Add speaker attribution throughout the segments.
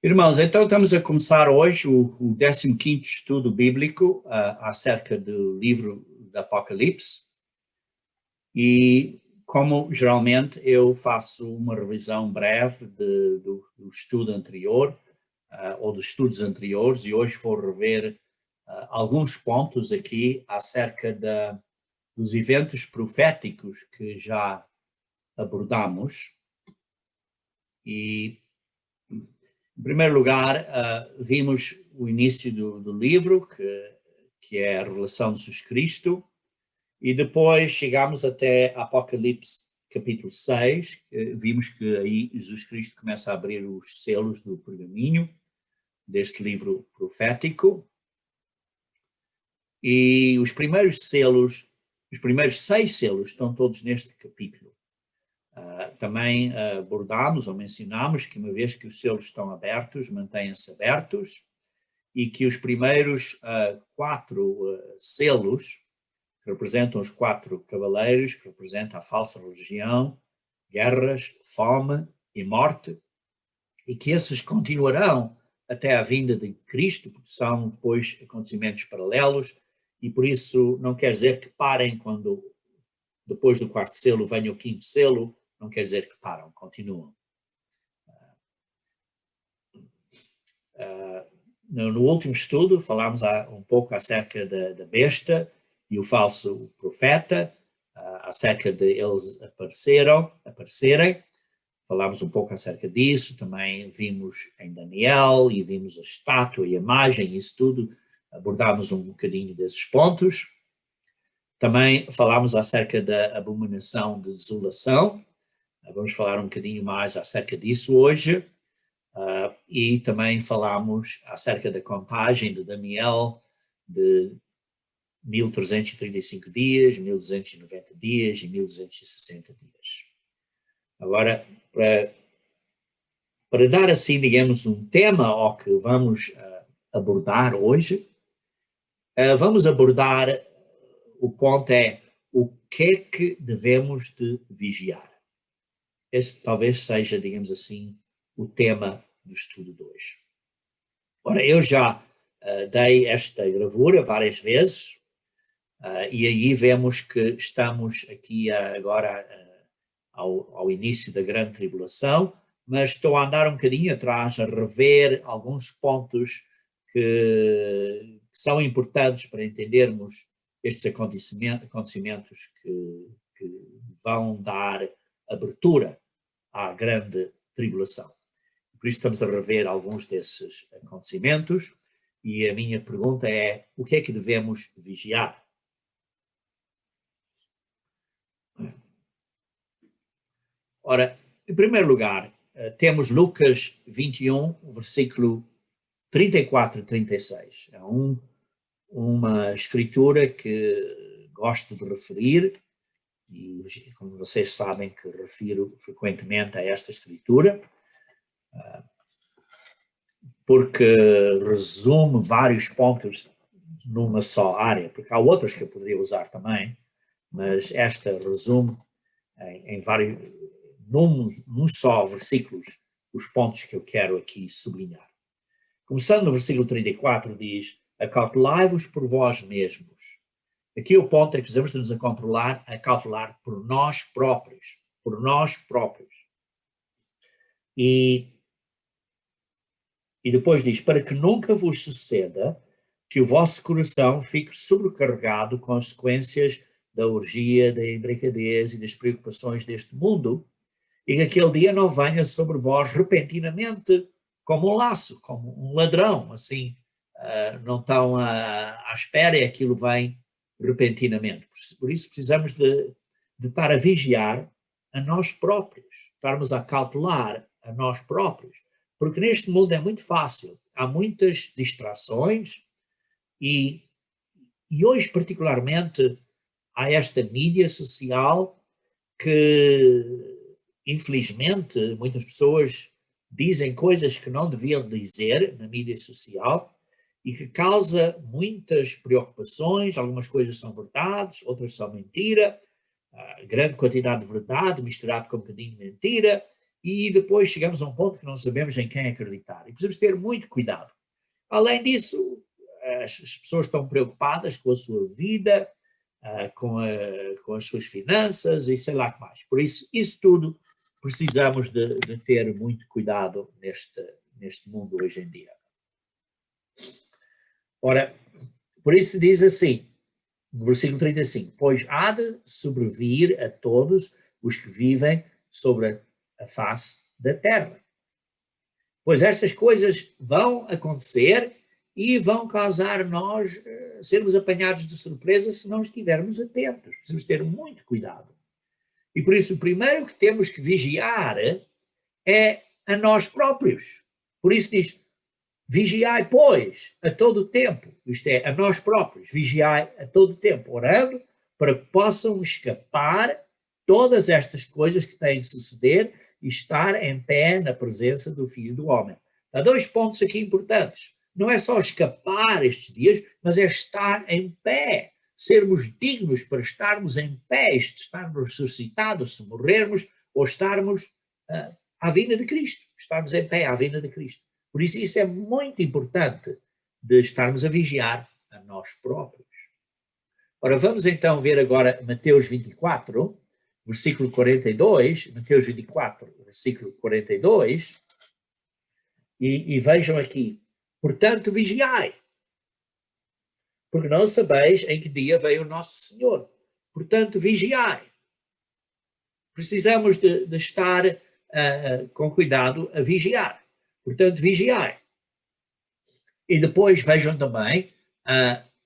Speaker 1: Irmãos, então estamos a começar hoje o 15º estudo bíblico acerca do livro do Apocalipse e, como geralmente, eu faço uma revisão breve do estudo anterior ou dos estudos anteriores e hoje vou rever alguns pontos aqui acerca dos eventos proféticos que já abordamos e em primeiro lugar, vimos o início do livro, que é a revelação de Jesus Cristo, e depois chegamos até Apocalipse capítulo 6, vimos que aí Jesus Cristo começa a abrir os selos do pergaminho deste livro profético, e os primeiros 6 selos estão todos neste capítulo. Também abordámos ou mencionámos que uma vez que os selos estão abertos, mantenham-se abertos e que os primeiros 4 selos, que representam os 4 cavaleiros, que representam a falsa religião, guerras, fome e morte, e que esses continuarão até a vinda de Cristo, porque são depois acontecimentos paralelos, e por isso não quer dizer que parem quando depois do 4º selo venha o 5º selo, não quer dizer que param, continuam. No último estudo falámos um pouco acerca da besta e o falso profeta, acerca de eles aparecerem, falámos um pouco acerca disso, também vimos em Daniel e vimos a estátua e a imagem, isso tudo, abordámos um bocadinho desses pontos. Também falámos acerca da abominação de desolação, vamos falar um bocadinho mais acerca disso hoje, e também falamos acerca da contagem de Daniel de 1335 dias, 1290 dias e 1260 dias. Agora, para dar assim, digamos, um tema ao que vamos abordar hoje, vamos abordar, o ponto é, o que é que devemos de vigiar? Esse talvez seja, digamos assim, o tema do estudo de hoje. Ora, eu já dei esta gravura várias vezes e aí vemos que estamos aqui agora ao início da grande tribulação, mas estou a andar um bocadinho atrás, a rever alguns pontos que são importantes para entendermos estes acontecimentos que vão dar abertura à grande tribulação. Por isso estamos a rever alguns desses acontecimentos e a minha pergunta é, o que é que devemos vigiar? Ora, em primeiro lugar, temos Lucas 21, versículo 34 e 36. É uma escritura que gosto de referir e, como vocês sabem, que refiro frequentemente a esta escritura, porque resume vários pontos numa só área, porque há outras que eu poderia usar também, mas esta resume em vários, num só versículos, os pontos que eu quero aqui sublinhar. Começando no versículo 34, diz: acautelai-vos por vós mesmos. Aqui o ponto é que precisamos de nos acautelar por nós próprios, E depois diz, para que nunca vos suceda que o vosso coração fique sobrecarregado com as consequências da orgia, da embriaguez e das preocupações deste mundo, e que aquele dia não venha sobre vós repentinamente como um laço, como um ladrão, assim, não estão à espera e aquilo vem repentinamente. Por isso precisamos de estar a vigiar a nós próprios, estarmos a cautelar a nós próprios, porque neste mundo é muito fácil, há muitas distrações e hoje particularmente há esta mídia social que infelizmente muitas pessoas dizem coisas que não deviam dizer na mídia social e que causa muitas preocupações, algumas coisas são verdades, outras são mentira, grande quantidade de verdade misturado com um bocadinho de mentira, e depois chegamos a um ponto que não sabemos em quem acreditar. E precisamos ter muito cuidado. Além disso, as pessoas estão preocupadas com a sua vida, com as suas finanças e sei lá o que mais. Por isso, isso tudo precisamos de ter muito cuidado neste mundo hoje em dia. Ora, por isso diz assim, no versículo 35, pois há de sobrevir a todos os que vivem sobre a face da terra. Pois estas coisas vão acontecer e vão causar nós sermos apanhados de surpresa se não estivermos atentos. Precisamos ter muito cuidado. E por isso o primeiro que temos que vigiar é a nós próprios. Por isso diz, vigiai, pois, a todo o tempo, isto é, a nós próprios, vigiai a todo o tempo, orando para que possam escapar todas estas coisas que têm de suceder e estar em pé na presença do Filho do Homem. Há dois pontos aqui importantes. Não é só escapar estes dias, mas é estar em pé, sermos dignos para estarmos em pé, estarmos ressuscitados, se morrermos, ou estarmos à vinda de Cristo, estarmos em pé à vinda de Cristo. Por isso é muito importante de estarmos a vigiar a nós próprios. Ora, vamos então ver agora Mateus 24, versículo 42, Mateus 24, versículo 42, e vejam aqui, portanto vigiai, porque não sabeis em que dia veio o nosso Senhor. Portanto vigiai. Precisamos de estar com cuidado a vigiar. Portanto, vigiai. E depois vejam também,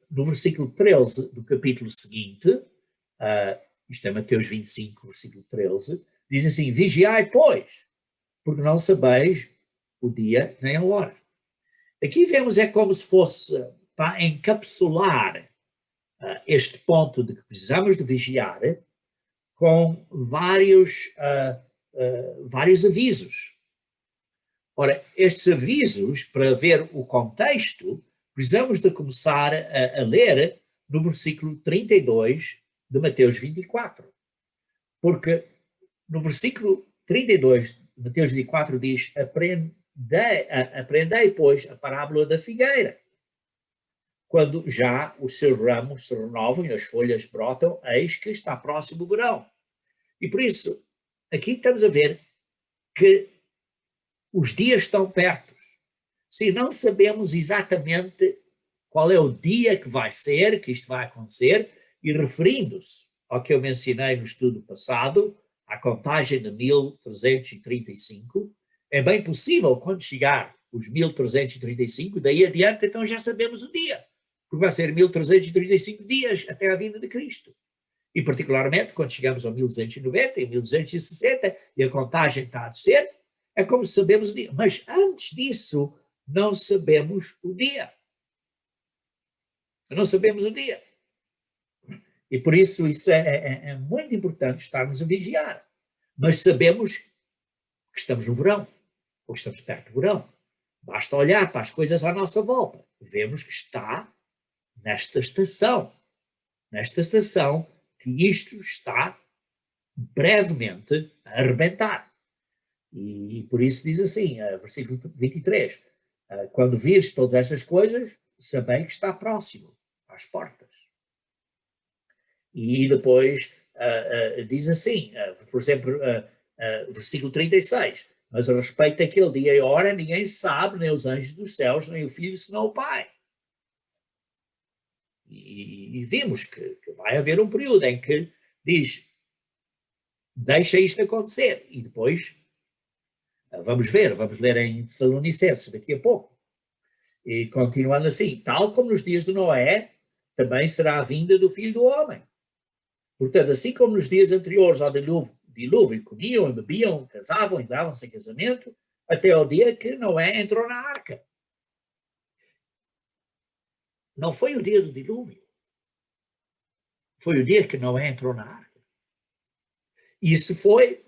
Speaker 1: no versículo 13 do capítulo seguinte, isto é Mateus 25, versículo 13, diz assim, vigiai, pois, porque não sabeis o dia nem a hora. Aqui vemos é como se fosse para encapsular este ponto de que precisamos de vigiar com vários avisos. Ora, estes avisos, para ver o contexto, precisamos de começar a ler no versículo 32 de Mateus 24. Porque no versículo 32 de Mateus 24 diz, aprendei, pois, a parábola da figueira. Quando já os seus ramos se renovam e as folhas brotam, eis que está próximo o verão. E por isso, aqui estamos a ver que os dias estão perto. Se não sabemos exatamente qual é o dia que vai ser, que isto vai acontecer, e referindo-se ao que eu mencionei no estudo passado, à contagem de 1335, é bem possível, quando chegar os 1335, daí adiante, então já sabemos o dia, porque vai ser 1335 dias até a vinda de Cristo. E particularmente, quando chegamos ao 1290 e 1260, e a contagem está a descer, é como se sabemos o dia. Mas antes disso, não sabemos o dia. Não sabemos o dia. E por isso é muito importante estarmos a vigiar. Mas sabemos que estamos no verão, ou estamos perto do verão. Basta olhar para as coisas à nossa volta. Vemos que está nesta estação que isto está brevemente a arrebentar. E por isso diz assim, versículo 23, quando vires todas estas coisas, sabei que está próximo, às portas. E depois diz assim, por exemplo, versículo 36, mas a respeito daquele dia e hora, ninguém sabe, nem os anjos dos céus, nem o Filho, senão o Pai. E vimos que vai haver um período em que diz, deixa isto acontecer, e depois vamos ler em Tessalonicenses daqui a pouco. E continuando assim, tal como nos dias de Noé, também será a vinda do Filho do Homem. Portanto, assim como nos dias anteriores ao dilúvio, comiam, bebiam, casavam e davam-se em casamento, até ao dia que Noé entrou na arca. Não foi o dia do dilúvio. Foi o dia que Noé entrou na arca. Isso foi,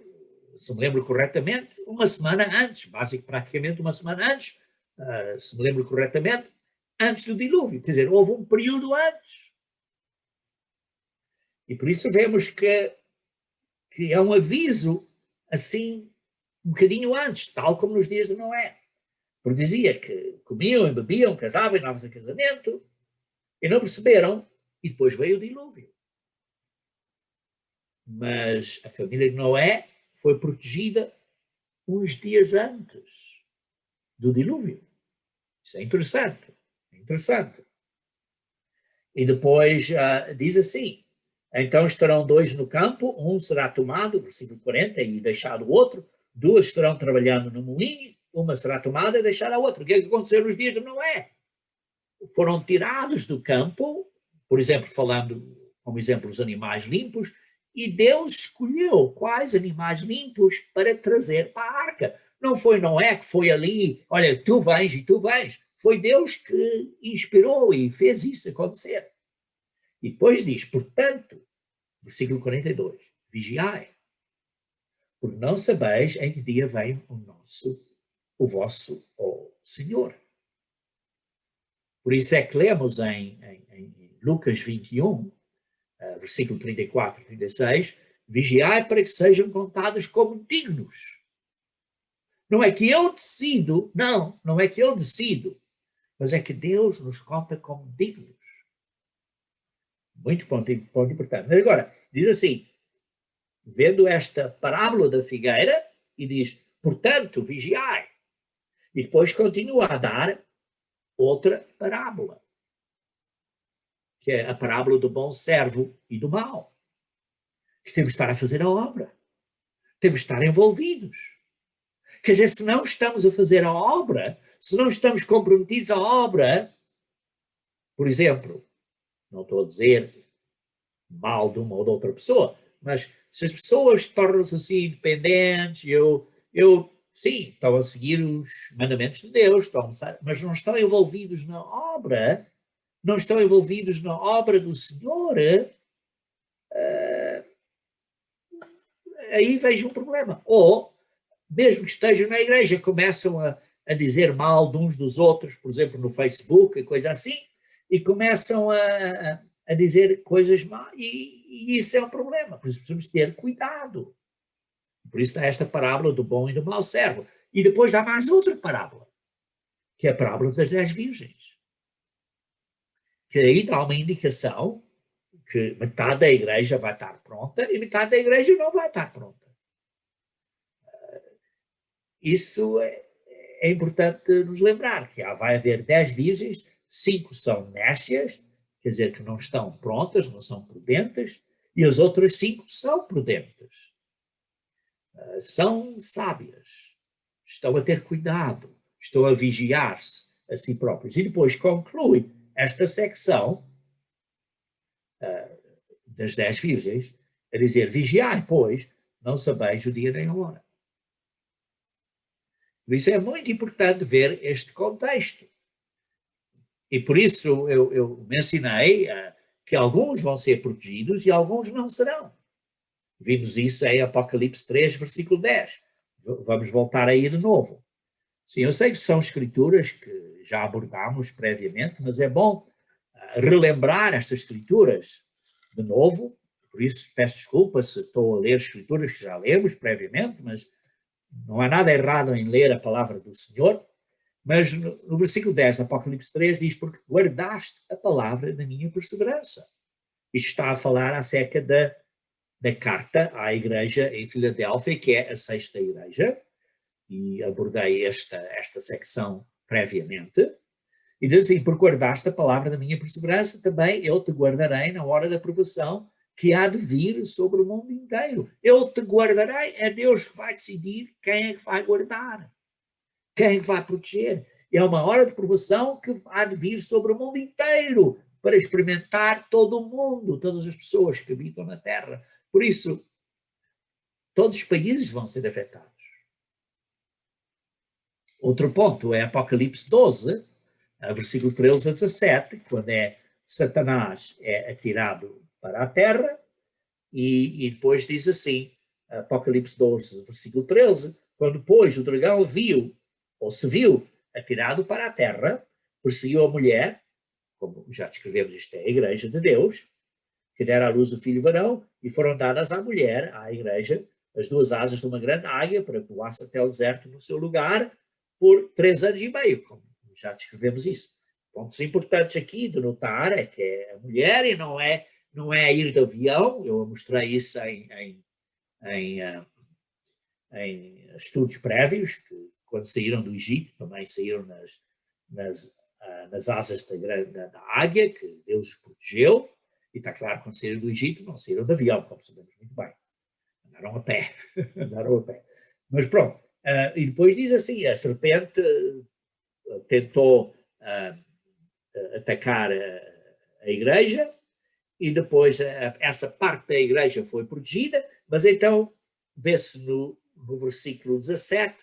Speaker 1: se me lembro corretamente, uma semana antes, praticamente uma semana antes, se me lembro corretamente, antes do dilúvio. Quer dizer, houve um período antes. E por isso vemos que é um aviso, assim, um bocadinho antes, tal como nos dias de Noé. Porque dizia que comiam e bebiam, casavam e davam-se a casamento, e não perceberam, e depois veio o dilúvio. Mas a família de Noé foi protegida uns dias antes do dilúvio. Isso é interessante. É interessante. E depois diz assim, então estarão dois no campo, um será tomado, versículo 40, e deixado o outro, duas estarão trabalhando no moinho, uma será tomada e deixada a outra. O que é que aconteceu nos dias de Noé? Foram tirados do campo, por exemplo, falando como exemplo os animais limpos, e Deus escolheu quais animais limpos para trazer para a arca. Não foi Noé que foi ali, olha, tu vens e tu vens. Foi Deus que inspirou e fez isso acontecer. E depois diz, portanto, versículo 42, vigiai, porque não sabeis em que dia vem o vosso Senhor. Por isso é que lemos em Lucas 21, versículo 34 e 36, vigiai para que sejam contados como dignos. Não é que eu decido, não é que eu decido, mas é que Deus nos conta como dignos. Muito ponto importante. Mas agora, diz assim, vendo esta parábola da figueira, e diz, portanto, vigiai. E depois continua a dar outra parábola, que é a parábola do bom servo e do mau. Que temos de estar a fazer a obra. Temos de estar envolvidos. Quer dizer, se não estamos a fazer a obra, se não estamos comprometidos à obra, por exemplo, não estou a dizer mal de uma ou de outra pessoa, mas se as pessoas tornam-se assim independentes, sim, estão a seguir os mandamentos de Deus, mas não estão envolvidos na obra, não estão envolvidos na obra do Senhor, aí vejo um problema. Ou, mesmo que estejam na igreja, começam a dizer mal de uns dos outros, por exemplo, no Facebook e coisa assim, e começam a dizer coisas más, e isso é um problema. Por isso precisamos ter cuidado. Por isso há esta parábola do bom e do mau servo. E depois há mais outra parábola, que é a parábola das 10 virgens. Que aí dá uma indicação que metade da igreja vai estar pronta e metade da igreja não vai estar pronta. Isso é importante nos lembrar, que vai haver 10 virgens, 5 são nécias, quer dizer que não estão prontas, não são prudentes, e as outras 5 são prudentes. São sábias, estão a ter cuidado, estão a vigiar-se a si próprios. E depois conclui esta secção das 10 virgens, a dizer, vigiai, pois, não sabeis o dia nem a hora. Por isso é muito importante ver este contexto. E por isso eu mencionei que alguns vão ser protegidos e alguns não serão. Vimos isso em Apocalipse 3, versículo 10. Vamos voltar aí de novo. Sim, eu sei que são escrituras que já abordámos previamente, mas é bom relembrar estas escrituras de novo. Por isso peço desculpa se estou a ler escrituras que já lemos previamente, mas não há nada errado em ler a palavra do Senhor. Mas no versículo 10 do Apocalipse 3 diz, porque guardaste a palavra da minha perseverança. Isto está a falar acerca da carta à igreja em Filadélfia, que é a sexta igreja, e abordei esta secção previamente, e diz assim, por guardaste a palavra da minha perseverança, também eu te guardarei na hora da provação que há de vir sobre o mundo inteiro. Eu te guardarei, é Deus que vai decidir quem é que vai guardar, quem é que vai proteger. É uma hora de provação que há de vir sobre o mundo inteiro, para experimentar todo o mundo, todas as pessoas que habitam na Terra. Por isso, todos os países vão ser afetados. Outro ponto é Apocalipse 12, versículo 13 a 17, quando Satanás é atirado para a terra, e depois diz assim, Apocalipse 12, versículo 13, quando pois o dragão se viu atirado para a terra, perseguiu a mulher, como já descrevemos, isto é a igreja de Deus, que dera à luz o filho varão, e foram dadas à mulher, à igreja, as duas asas de uma grande águia para que voasse até o deserto no seu lugar por 3 anos e meio, como já descrevemos isso. Pontos importantes aqui de notar é que é a mulher e não é ir de avião. Eu mostrei isso em estudos prévios, que quando saíram do Egito também saíram nas asas da águia, que Deus os protegeu, e está claro, quando saíram do Egito não saíram de avião, como sabemos muito bem, andaram a pé, andaram a pé. Mas pronto, e depois diz assim, a serpente tentou atacar a igreja, e depois essa parte da igreja foi protegida, mas então vê-se no versículo 17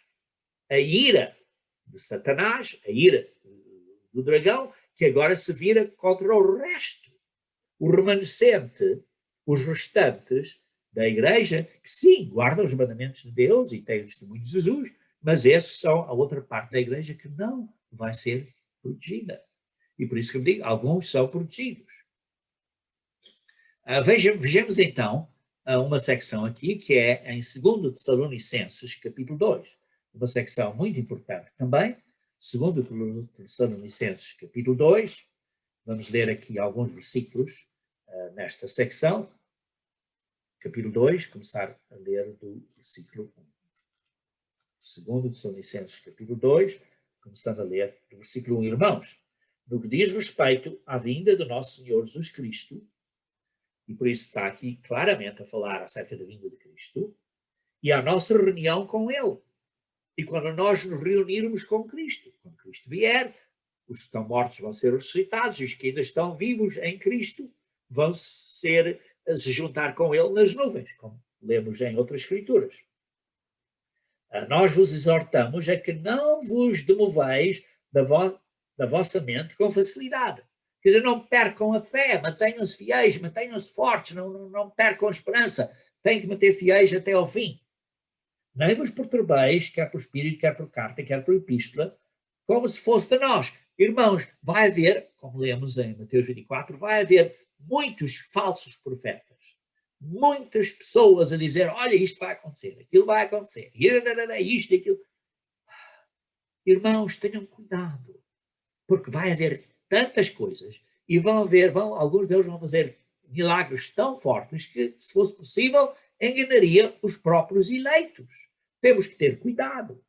Speaker 1: a ira de Satanás, a ira do dragão, que agora se vira contra o resto, o remanescente, os restantes da igreja, que sim, guardam os mandamentos de Deus e têm o testemunho de Jesus, mas esses são a outra parte da igreja que não vai ser protegida. E por isso que eu digo, alguns são protegidos. Vejamos então uma secção aqui que é em 2 Tessalonicenses, capítulo 2. Uma secção muito importante também. 2 Tessalonicenses, capítulo 2. Vamos ler aqui alguns versículos nesta secção. Capítulo 2, começar a ler do versículo 1. 2 Tessalonicenses, capítulo 2, começando a ler do versículo 1. Irmãos, no que diz respeito à vinda do nosso Senhor Jesus Cristo, e por isso está aqui claramente a falar acerca da vinda de Cristo, e à nossa reunião com Ele. E quando nós nos reunirmos com Cristo, quando Cristo vier, os que estão mortos vão ser ressuscitados, e os que ainda estão vivos em Cristo vão se juntar com Ele nas nuvens, como lemos em outras escrituras. Nós vos exortamos a que não vos demoveis da vossa mente com facilidade. Quer dizer, não percam a fé, mantenham-se fiéis, mantenham-se fortes, não percam a esperança, têm que manter fiéis até ao fim. Nem vos perturbeis, quer por espírito, quer por carta, quer por epístola, como se fosse de nós. Irmãos, vai haver, como lemos em Mateus 24, vai haver muitos falsos profetas, muitas pessoas a dizer, olha, isto vai acontecer, aquilo vai acontecer, isto e aquilo. Irmãos, tenham cuidado, porque vai haver tantas coisas e alguns deles vão fazer milagres tão fortes que, se fosse possível, enganaria os próprios eleitos. Temos que ter cuidado.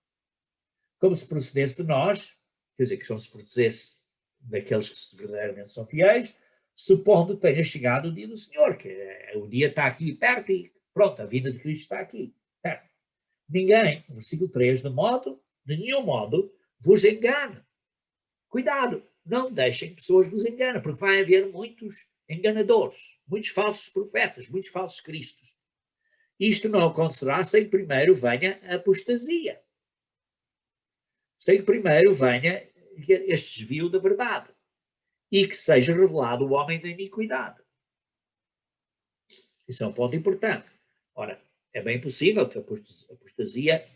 Speaker 1: Como se procedesse de nós, quer dizer, que se procedesse daqueles que verdadeiramente são fiéis, supondo que tenha chegado o dia do Senhor, que o dia está aqui perto e pronto, a vinda de Cristo está aqui perto. Ninguém, versículo 3, de nenhum modo, vos engane. Cuidado, não deixem pessoas vos enganem, porque vai haver muitos enganadores, muitos falsos profetas, muitos falsos cristos. Isto não acontecerá sem primeiro venha a apostasia. Sem primeiro venha este desvio da verdade. E que seja revelado o homem da iniquidade. Isso é um ponto importante. Ora, é bem possível que a apostasia,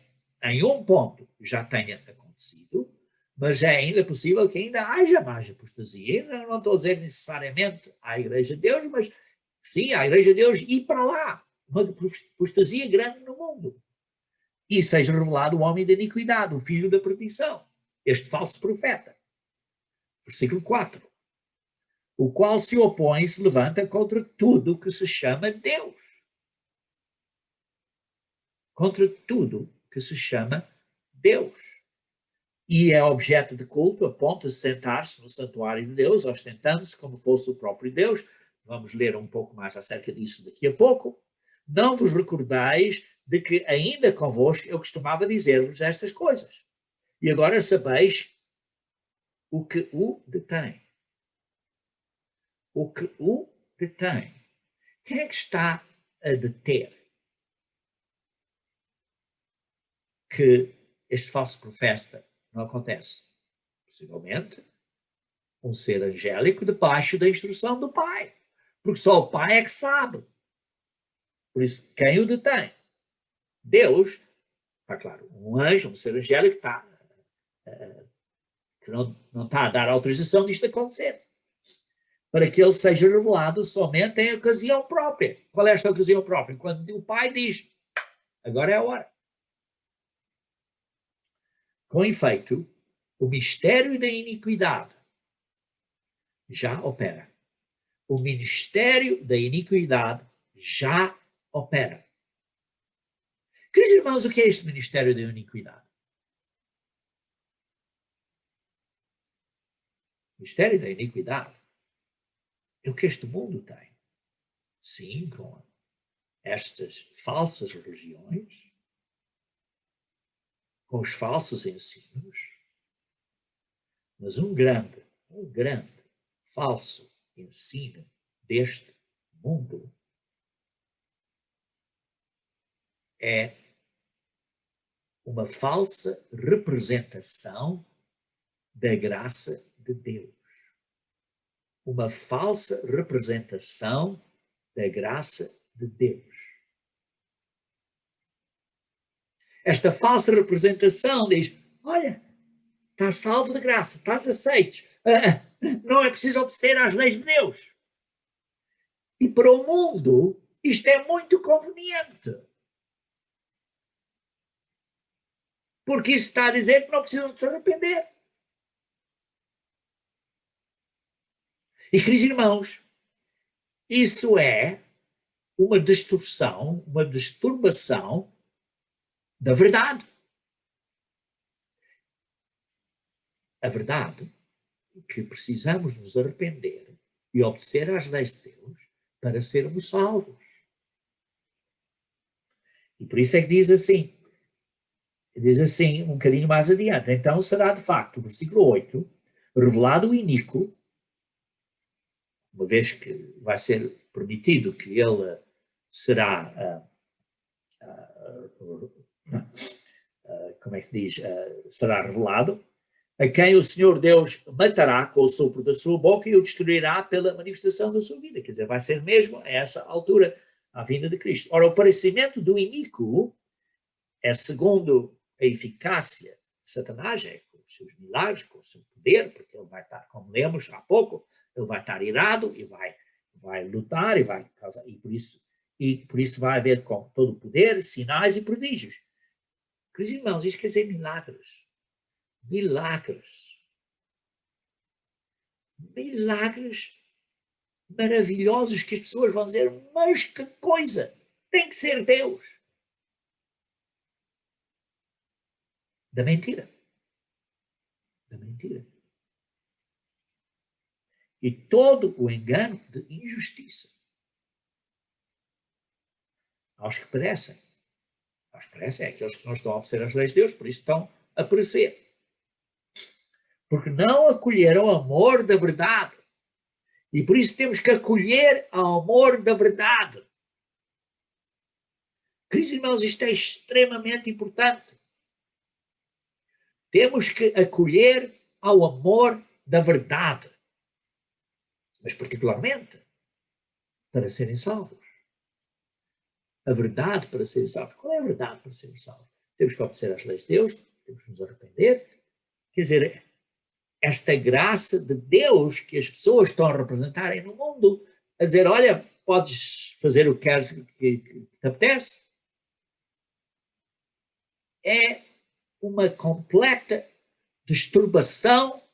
Speaker 1: em um ponto, já tenha acontecido, mas é ainda possível que ainda haja mais apostasia. Eu não estou a dizer necessariamente à Igreja de Deus, mas sim, à Igreja de Deus ir para lá. Uma apostasia grande no mundo. E seja revelado o homem da iniquidade, o filho da perdição, este falso profeta. Versículo 4. O qual se opõe e se levanta contra tudo que se chama Deus. Contra tudo que se chama Deus. E é objeto de culto, a ponto de sentar-se no santuário de Deus, ostentando-se como fosse o próprio Deus. Vamos ler um pouco mais acerca disso daqui a pouco. Não vos recordais de que ainda convosco eu costumava dizer-vos estas coisas. E agora sabeis o que o detém. O que o detém. Quem é que está a deter que este falso profeta não acontece? Possivelmente um ser angélico debaixo da instrução do Pai. Porque só o Pai é que sabe. Por isso, quem o detém? Deus, está claro, um anjo, um ser angélico que não está a dar autorização disto acontecer. Para que ele seja revelado somente em ocasião própria. Qual é esta ocasião própria? Quando o Pai diz, Agora é a hora. Com efeito, o mistério da iniquidade já opera. O ministério da iniquidade já opera. Queridos irmãos, o que é este ministério da iniquidade? O mistério da iniquidade é o que este mundo tem. Sim, com estas falsas religiões, com os falsos ensinos, mas um grande falso ensino deste mundo é uma falsa representação da graça de Deus. Uma falsa representação da graça de Deus. Esta falsa representação diz, olha, estás salvo de graça, estás aceito, não é preciso obedecer às leis de Deus. E para o mundo isto é muito conveniente. Porque isso está a dizer que não precisam de se arrepender. E, queridos irmãos, isso é uma distorção, uma disturbação da verdade. A verdade é que precisamos nos arrepender e obedecer às leis de Deus para sermos salvos. E por isso é que diz assim um bocadinho mais adiante, então será de facto, versículo 8, revelado o iníquo, uma vez que vai ser permitido que ele será, como é que se diz, será revelado, a quem o Senhor Deus matará com o sopro da sua boca e o destruirá pela manifestação da sua vida. Quer dizer, vai ser mesmo a essa altura a vinda de Cristo. Ora, o aparecimento do iníquo é segundo a eficácia de Satanás, é com os seus milagres, com o seu poder, porque ele vai estar, como lemos há pouco, ele vai estar irado e vai lutar e vai causar, e por isso vai haver com todo o poder, sinais e prodígios. Queridos irmãos, isto quer dizer milagres. Milagres. Milagres maravilhosos que as pessoas vão dizer, mas que coisa! Tem que ser Deus. Da mentira. Da mentira. E todo o engano de injustiça. Aos que perecem. Aos que perecem é aqueles que não estão a obedecer às leis de Deus, por isso estão a perecer. Porque não acolheram o amor da verdade. E por isso temos que acolher ao amor da verdade. Queridos irmãos, isto é extremamente importante. Temos que acolher ao amor da verdade. Mas particularmente para serem salvos. A verdade para serem salvos. Qual é a verdade para serem salvos? Temos que obedecer às leis de Deus, temos que nos arrepender. Quer dizer, esta graça de Deus que as pessoas estão a representarem no mundo, a dizer, olha, podes fazer o que queres, que te apetece, é uma completa disturbação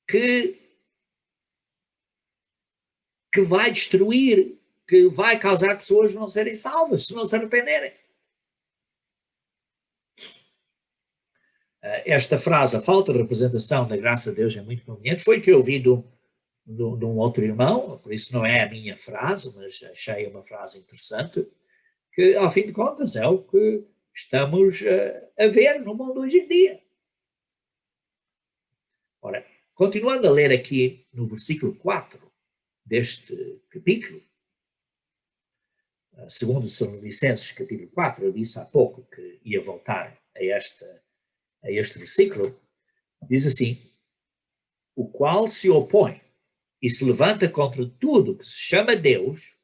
Speaker 1: que vai destruir, que vai causar pessoas não serem salvas, se não se arrependerem. Esta frase, a falta de representação da graça de Deus é muito conveniente, foi que eu ouvi de um outro irmão, por isso não é a minha frase, mas achei uma frase interessante, que ao fim de contas é o que estamos a ver no mundo hoje em dia. Ora, continuando a ler aqui no versículo 4 deste capítulo, segundo São Licenses capítulo 4, eu disse há pouco que ia voltar a este versículo, diz assim, o qual se opõe e se levanta contra tudo que se chama Deus,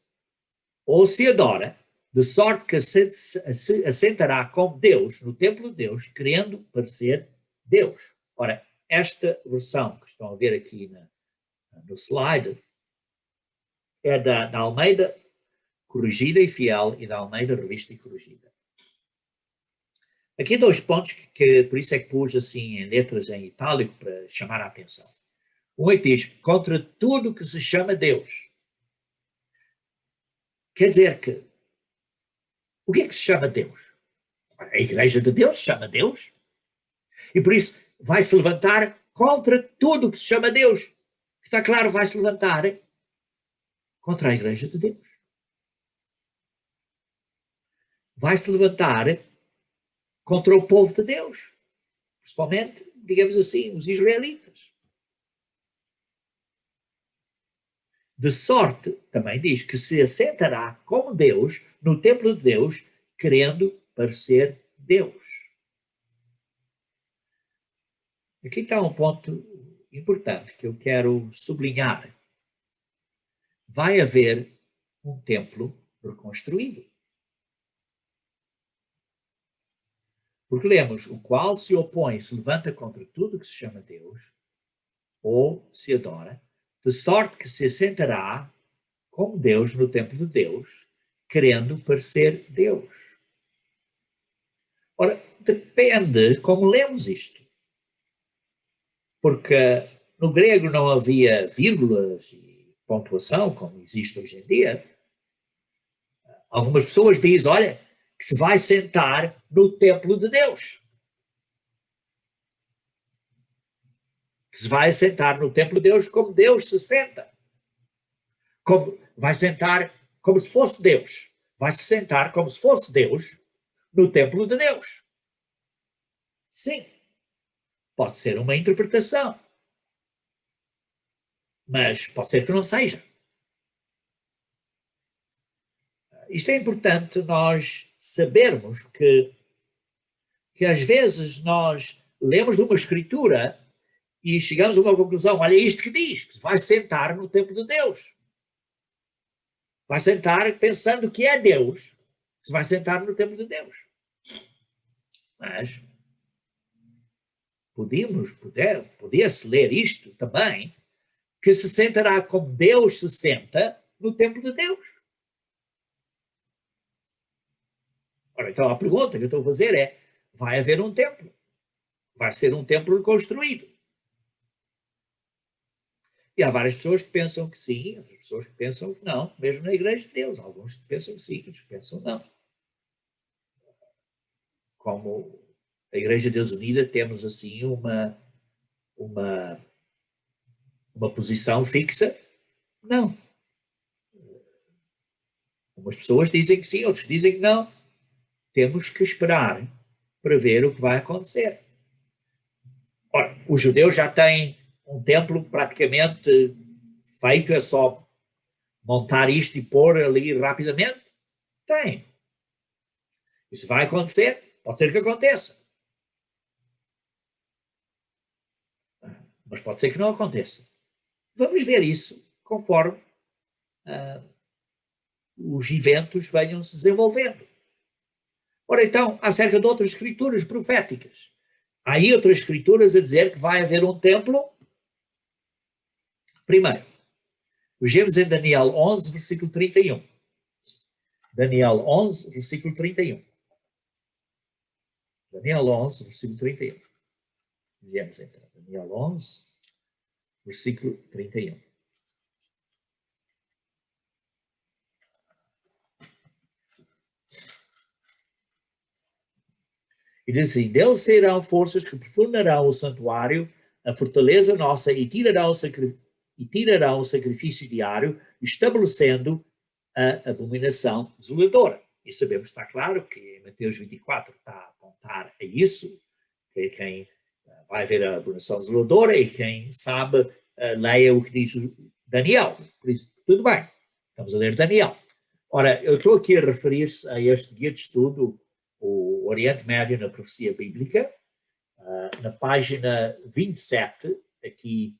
Speaker 1: ou se adora, de sorte que se assentará como Deus no templo de Deus, querendo parecer Deus. Ora, esta versão que estão a ver aqui no slide é da Almeida Corrigida e Fiel e da Almeida Revista e Corrigida. Aqui dois pontos por isso é que pus assim em letras em itálico para chamar a atenção. Um é que diz, contra tudo que se chama Deus. Quer dizer que, o que é que se chama Deus? A Igreja de Deus se chama Deus. E por isso vai se levantar contra tudo que se chama Deus. Está claro, vai se levantar contra a Igreja de Deus. Vai se levantar contra o povo de Deus. Principalmente, digamos assim, os israelitas. De sorte, também diz, que se assentará como Deus no templo de Deus, querendo parecer Deus. Aqui está um ponto importante que eu quero sublinhar. Vai haver um templo reconstruído. Porque lemos, o qual se opõe, se levanta contra tudo que se chama Deus, ou se adora, de sorte que se assentará como Deus no templo de Deus, querendo parecer Deus. Ora, depende como lemos isto. Porque no grego não havia vírgulas e pontuação, como existe hoje em dia. Algumas pessoas dizem, olha, que se vai sentar no templo de Deus. Que se vai sentar no templo de Deus como Deus se senta. Vai sentar como se fosse Deus. Vai se sentar como se fosse Deus no templo de Deus. Sim, pode ser uma interpretação. Mas pode ser que não seja. Isto é importante nós sabermos que às vezes nós lemos de uma escritura e chegamos a uma conclusão, olha isto que diz, que vai sentar no templo de Deus. Vai sentar pensando que é Deus, se vai sentar no templo de Deus. Mas podia-se ler isto também, que se sentará como Deus se senta no templo de Deus. Ora, então a pergunta que eu estou a fazer é, vai haver um templo? Vai ser um templo reconstruído? E há várias pessoas que pensam que sim, outras pessoas que pensam que não, mesmo na Igreja de Deus. Alguns pensam que sim, outros pensam não. Como a Igreja de Deus Unida, temos assim uma posição fixa? Não. Umas pessoas dizem que sim, outros dizem que não. Temos que esperar para ver o que vai acontecer. Ora, os judeus já têm um templo praticamente feito, é só montar isto e pôr ali rapidamente? Tem. Isso vai acontecer? Pode ser que aconteça. Mas pode ser que não aconteça. Vamos ver isso conforme os eventos venham se desenvolvendo. Ora então, acerca de outras escrituras proféticas. Há aí outras escrituras a dizer que vai haver um templo. Primeiro, vejamos em Daniel 11, versículo 31. Daniel 11, versículo 31. Daniel 11, versículo 31. Vejamos então. Daniel 11, versículo 31. E diz assim, dele sairão forças que profundarão o santuário, a fortaleza nossa, e tirarão o sacrifício diário, estabelecendo a abominação desoladora. E sabemos, está claro, que em Mateus 24 está a apontar a isso, que quem vai ver a abominação desoladora e quem sabe, leia o que diz Daniel. Por isso, tudo bem, estamos a ler Daniel. Ora, eu estou aqui a referir-se a este guia de estudo, o Oriente Médio na Profecia Bíblica, na página 27, aqui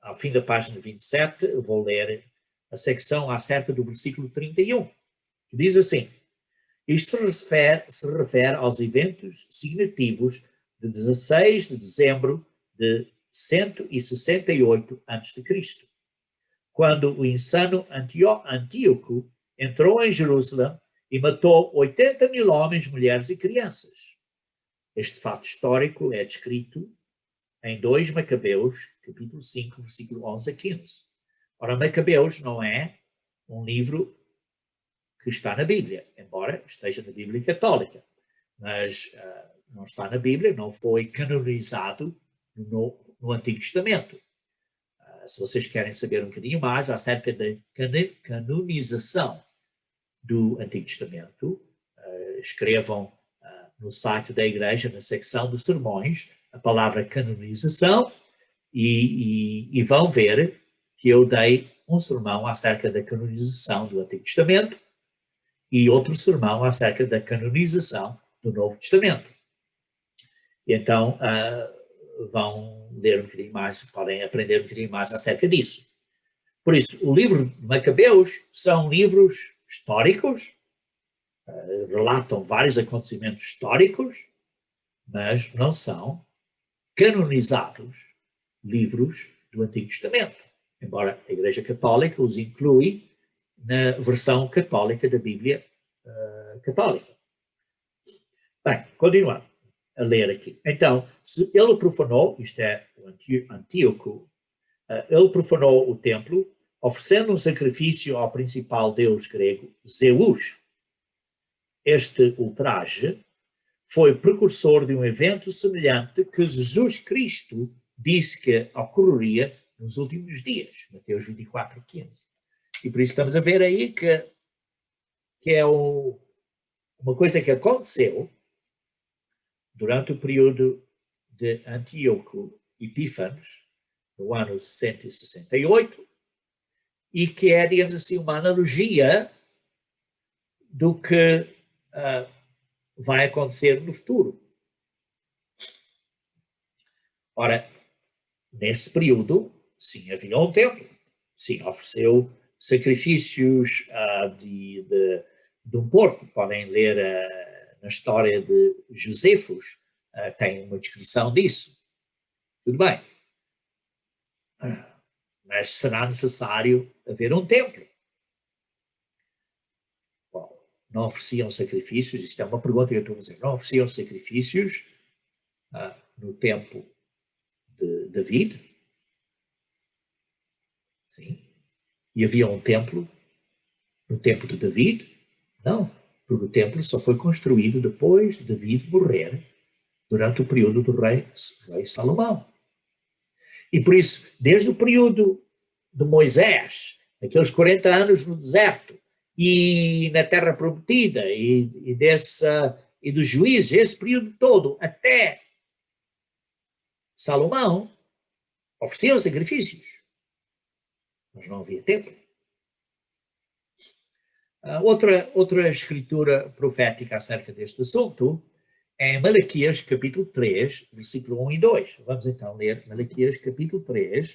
Speaker 1: ao fim da página 27, eu vou ler a secção acerca do versículo 31, que diz assim, isto se refere aos eventos significativos de 16 de dezembro de 168 a.C., quando o insano Antíoco entrou em Jerusalém e matou 80.000 homens, mulheres e crianças. Este fato histórico é descrito em 2 Macabeus, capítulo 5, versículo 11 a 15. Ora, Macabeus não é um livro que está na Bíblia, embora esteja na Bíblia católica, mas não está na Bíblia, não foi canonizado no Antigo Testamento. Se vocês querem saber um bocadinho mais acerca da canonização do Antigo Testamento, escrevam no site da igreja, na secção de sermões, a palavra canonização e vão ver que eu dei um sermão acerca da canonização do Antigo Testamento e outro sermão acerca da canonização do Novo Testamento. E então, vão ler um bocadinho mais, podem aprender um bocadinho mais acerca disso. Por isso, o livro de Macabeus são livros históricos, relatam vários acontecimentos históricos, mas não são canonizados livros do Antigo Testamento, embora a Igreja Católica os inclui na versão católica da Bíblia católica. Bem, continuando a ler aqui. Então, se ele profanou, isto é o Antíoco, ele profanou o templo, oferecendo um sacrifício ao principal deus grego, Zeus. Este ultraje foi precursor de um evento semelhante que Jesus Cristo disse que ocorreria nos últimos dias, Mateus 24, 15. E por isso estamos a ver aí que é uma coisa que aconteceu durante o período de Antíoco Epífanes, no ano 168, e que é, digamos assim, uma analogia do que vai acontecer no futuro. Ora, nesse período, sim, havia um templo, sim, ofereceu sacrifícios de um porco. Podem ler na história de Josefos, tem uma descrição disso. Tudo bem. Mas será necessário haver um templo. Bom, não ofereciam sacrifícios, isto é uma pergunta que eu estou a fazer, não ofereciam sacrifícios no tempo de David? Sim. E havia um templo no tempo de David? Não, porque o templo só foi construído depois de David morrer, durante o período do rei Salomão. E por isso, desde o período de Moisés, aqueles 40 anos no deserto, e na Terra Prometida, e dos juízes, esse período todo, até Salomão, ofereciam sacrifícios, mas não havia templo. Outra escritura profética acerca deste assunto é em Malaquias capítulo 3, versículo 1 e 2. Vamos então ler Malaquias capítulo 3,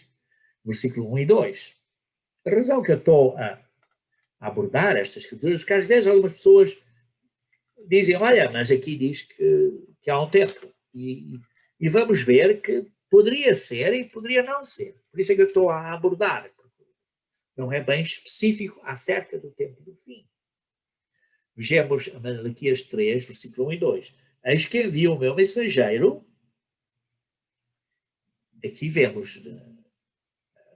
Speaker 1: versículo 1 e 2. A razão que eu estou a abordar estas escrituras, porque às vezes algumas pessoas dizem, olha, mas aqui diz que há um templo. E vamos ver que poderia ser e poderia não ser. Por isso é que eu estou a abordar. Não é bem específico acerca do tempo do fim. Vejamos Malaquias 3, versículo 1 e 2. Eis que envio o meu mensageiro. Aqui vemos,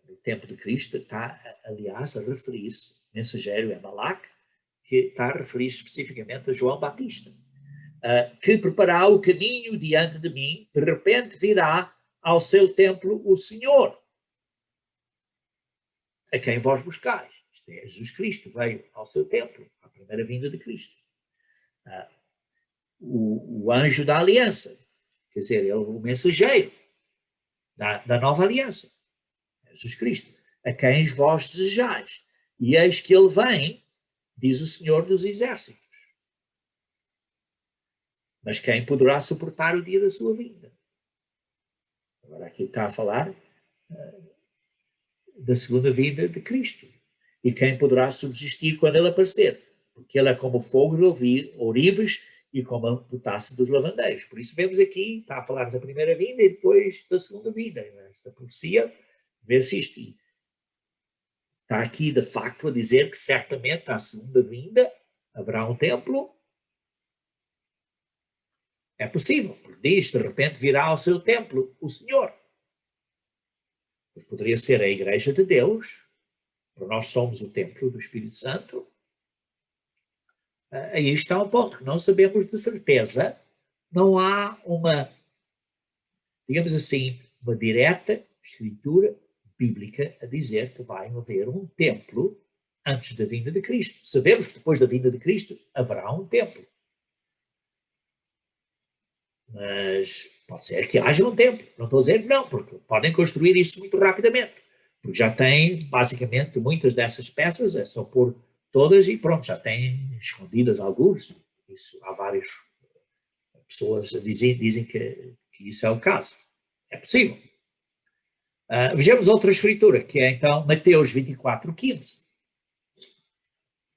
Speaker 1: no tempo de Cristo, está, aliás, a referir-se, mensageiro é Malaque, que está a referir-se especificamente a João Batista, que preparará o caminho diante de mim, de repente virá ao seu templo o Senhor, a quem vós buscais. Isto é, Jesus Cristo veio ao seu templo, à primeira vinda de Cristo. O anjo da aliança, quer dizer, ele, o mensageiro da nova aliança, Jesus Cristo, a quem vós desejais. E eis que ele vem, diz o Senhor dos Exércitos. Mas quem poderá suportar o dia da sua vinda? Agora aqui está a falar da segunda vinda de Cristo. E quem poderá subsistir quando ele aparecer? Porque ele é como fogo de ourives e como a potássio dos lavandeiros. Por isso vemos aqui, está a falar da primeira vinda e depois da segunda vinda. Esta profecia, vê-se isto. Está aqui, de facto, a dizer que certamente à segunda vinda haverá um templo É possível, porque diz, de repente virá ao seu templo o Senhor. Mas poderia ser a Igreja de Deus, porque nós somos o templo do Espírito Santo. Aí está um ponto que não sabemos de certeza. Não há uma, digamos assim, uma direta escritura bíblica a dizer que vai haver um templo antes da vinda de Cristo. Sabemos que depois da vinda de Cristo haverá um templo. Mas pode ser que haja um templo. Não estou a dizer que não, porque podem construir isso muito rapidamente. Porque já tem, basicamente, muitas dessas peças, é só pôr todas e pronto, já têm escondidas alguns. Isso, há várias pessoas que dizem que isso é o caso. É possível. Vejamos outra escritura, que é então Mateus 24:15.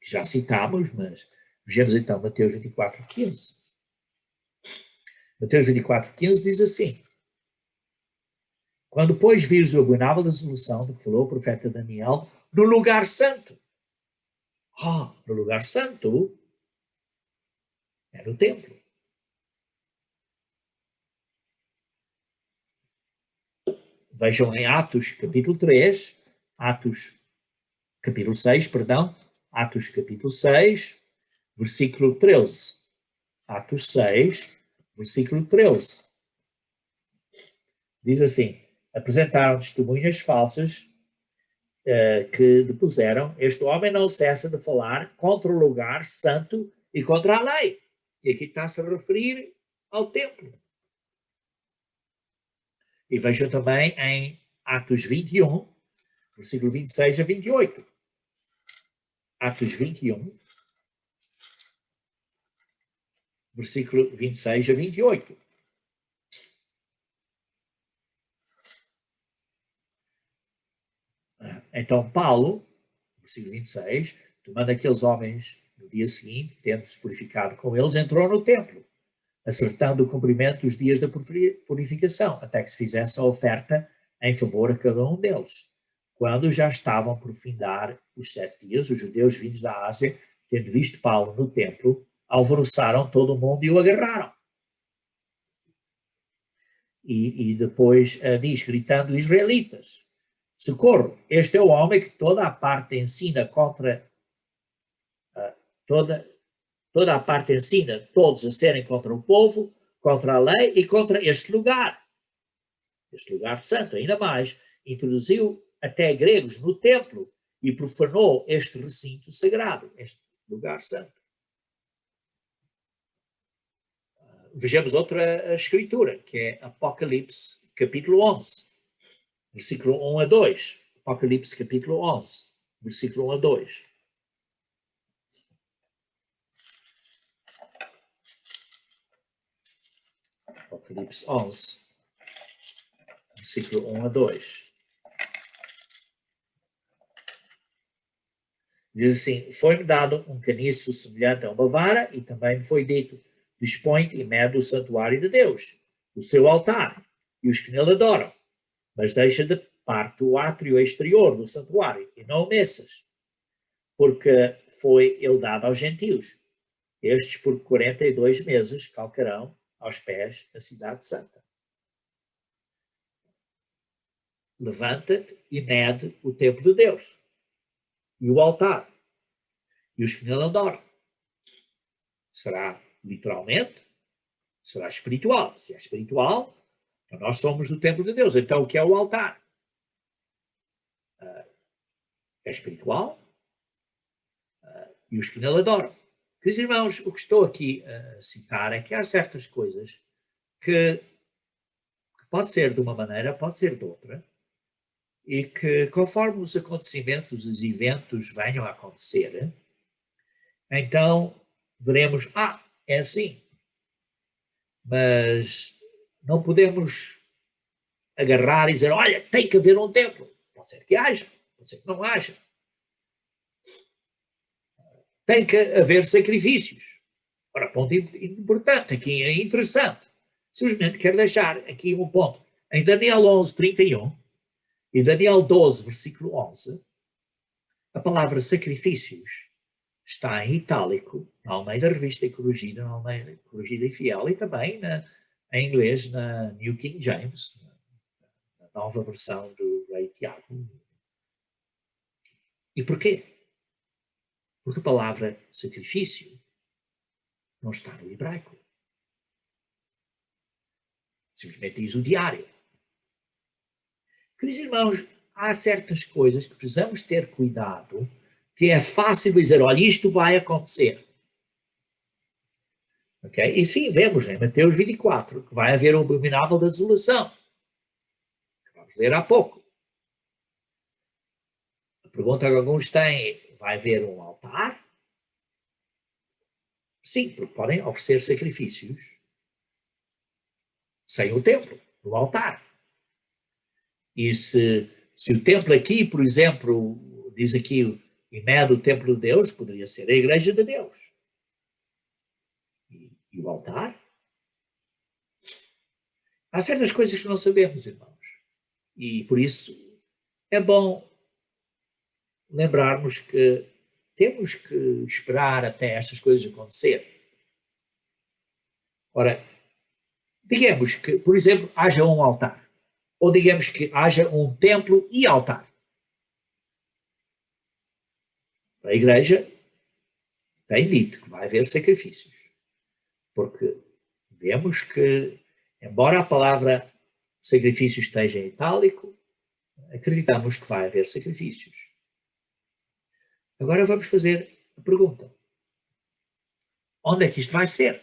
Speaker 1: Que já citámos, mas vejamos então Mateus 24:15. Mateus 24:15 diz assim: quando, pois, vires o abominável dissolução do que falou o profeta Daniel, no lugar santo. No lugar santo é no templo. Vejam em Atos capítulo 3, Atos capítulo 6, perdão, Atos capítulo 6, versículo 13. Atos 6, versículo 13. Diz assim: apresentaram testemunhas falsas que depuseram, este homem não cessa de falar contra o lugar santo e contra a lei. E aqui está-se a referir ao templo. E vejam também em Atos 21, versículo 26 a 28. Atos 21, versículo 26 a 28. Então Paulo, versículo 26, tomando aqueles homens no dia seguinte, tendo-se purificado com eles, entrou no templo, acertando o cumprimento dos dias da purificação, até que se fizesse a oferta em favor a cada um deles. Quando já estavam por findar os 7 dias, os judeus vindos da Ásia, tendo visto Paulo no templo, alvoroçaram todo o mundo e o agarraram. E depois diz, gritando, israelitas, socorro, este é o homem que toda a parte ensina contra toda a parte ensina todos a serem contra o povo, contra a lei e contra este lugar santo. Ainda mais, introduziu até gregos no templo e profanou este recinto sagrado, este lugar santo. Vejamos outra escritura, que é Apocalipse capítulo 11, versículo 1 a 2. Apocalipse capítulo 11, versículo 1 a 2. Apocalipse 11, versículo 1 a 2. Diz assim: foi-me dado um caniço semelhante a uma vara, e também me foi dito: dispõe e mede o santuário de Deus, o seu altar, e os que nele adoram, mas deixa de parte o átrio exterior do santuário, e não o meças, porque foi ele dado aos gentios. Estes por 42 meses calcarão aos pés a cidade santa. Levanta-te e mede o templo de Deus, e o altar, e os que nele adoram. Será literalmente? Será espiritual. Se é espiritual, então nós somos do templo de Deus. Então o que é o altar? É espiritual e os que nele adoram. Queridos irmãos, o que estou aqui a citar é que há certas coisas que pode ser de uma maneira, pode ser de outra, e que conforme os acontecimentos, os eventos venham a acontecer, então veremos, é assim. Mas não podemos agarrar e dizer, olha, tem que haver um templo. Pode ser que haja, pode ser que não haja. Tem que haver sacrifícios. Ora, ponto importante, aqui é interessante. Simplesmente quero deixar aqui um ponto. Em Daniel 11, 31 e Daniel 12, versículo 11, a palavra sacrifícios está em itálico, na Almeida Revista e Corrigida, na Almeida Corrigida e Fiel, e também em inglês na New King James, na nova versão do Rei Tiago. E porquê? Porque a palavra sacrifício não está no hebraico. Simplesmente diz o diário. Queridos irmãos, há certas coisas que precisamos ter cuidado, que é fácil dizer, olha, isto vai acontecer. Okay? E sim, vemos em Mateus 24 que vai haver o abominável da desolação. Vamos ler há pouco. A pergunta que alguns têm, vai haver um altar? Sim, porque podem oferecer sacrifícios sem o templo, no altar. E se o templo aqui, por exemplo, diz aqui, em meio do templo de Deus, poderia ser a igreja de Deus. E o altar? Há certas coisas que não sabemos, irmãos. E por isso é bom lembrarmos que temos que esperar até estas coisas acontecer. Ora, digamos que, por exemplo, haja um altar. Ou digamos que haja um templo e altar. A igreja tem dito que vai haver sacrifícios. Porque vemos que, embora a palavra sacrifício esteja em itálico, acreditamos que vai haver sacrifícios. Agora vamos fazer a pergunta. Onde é que isto vai ser?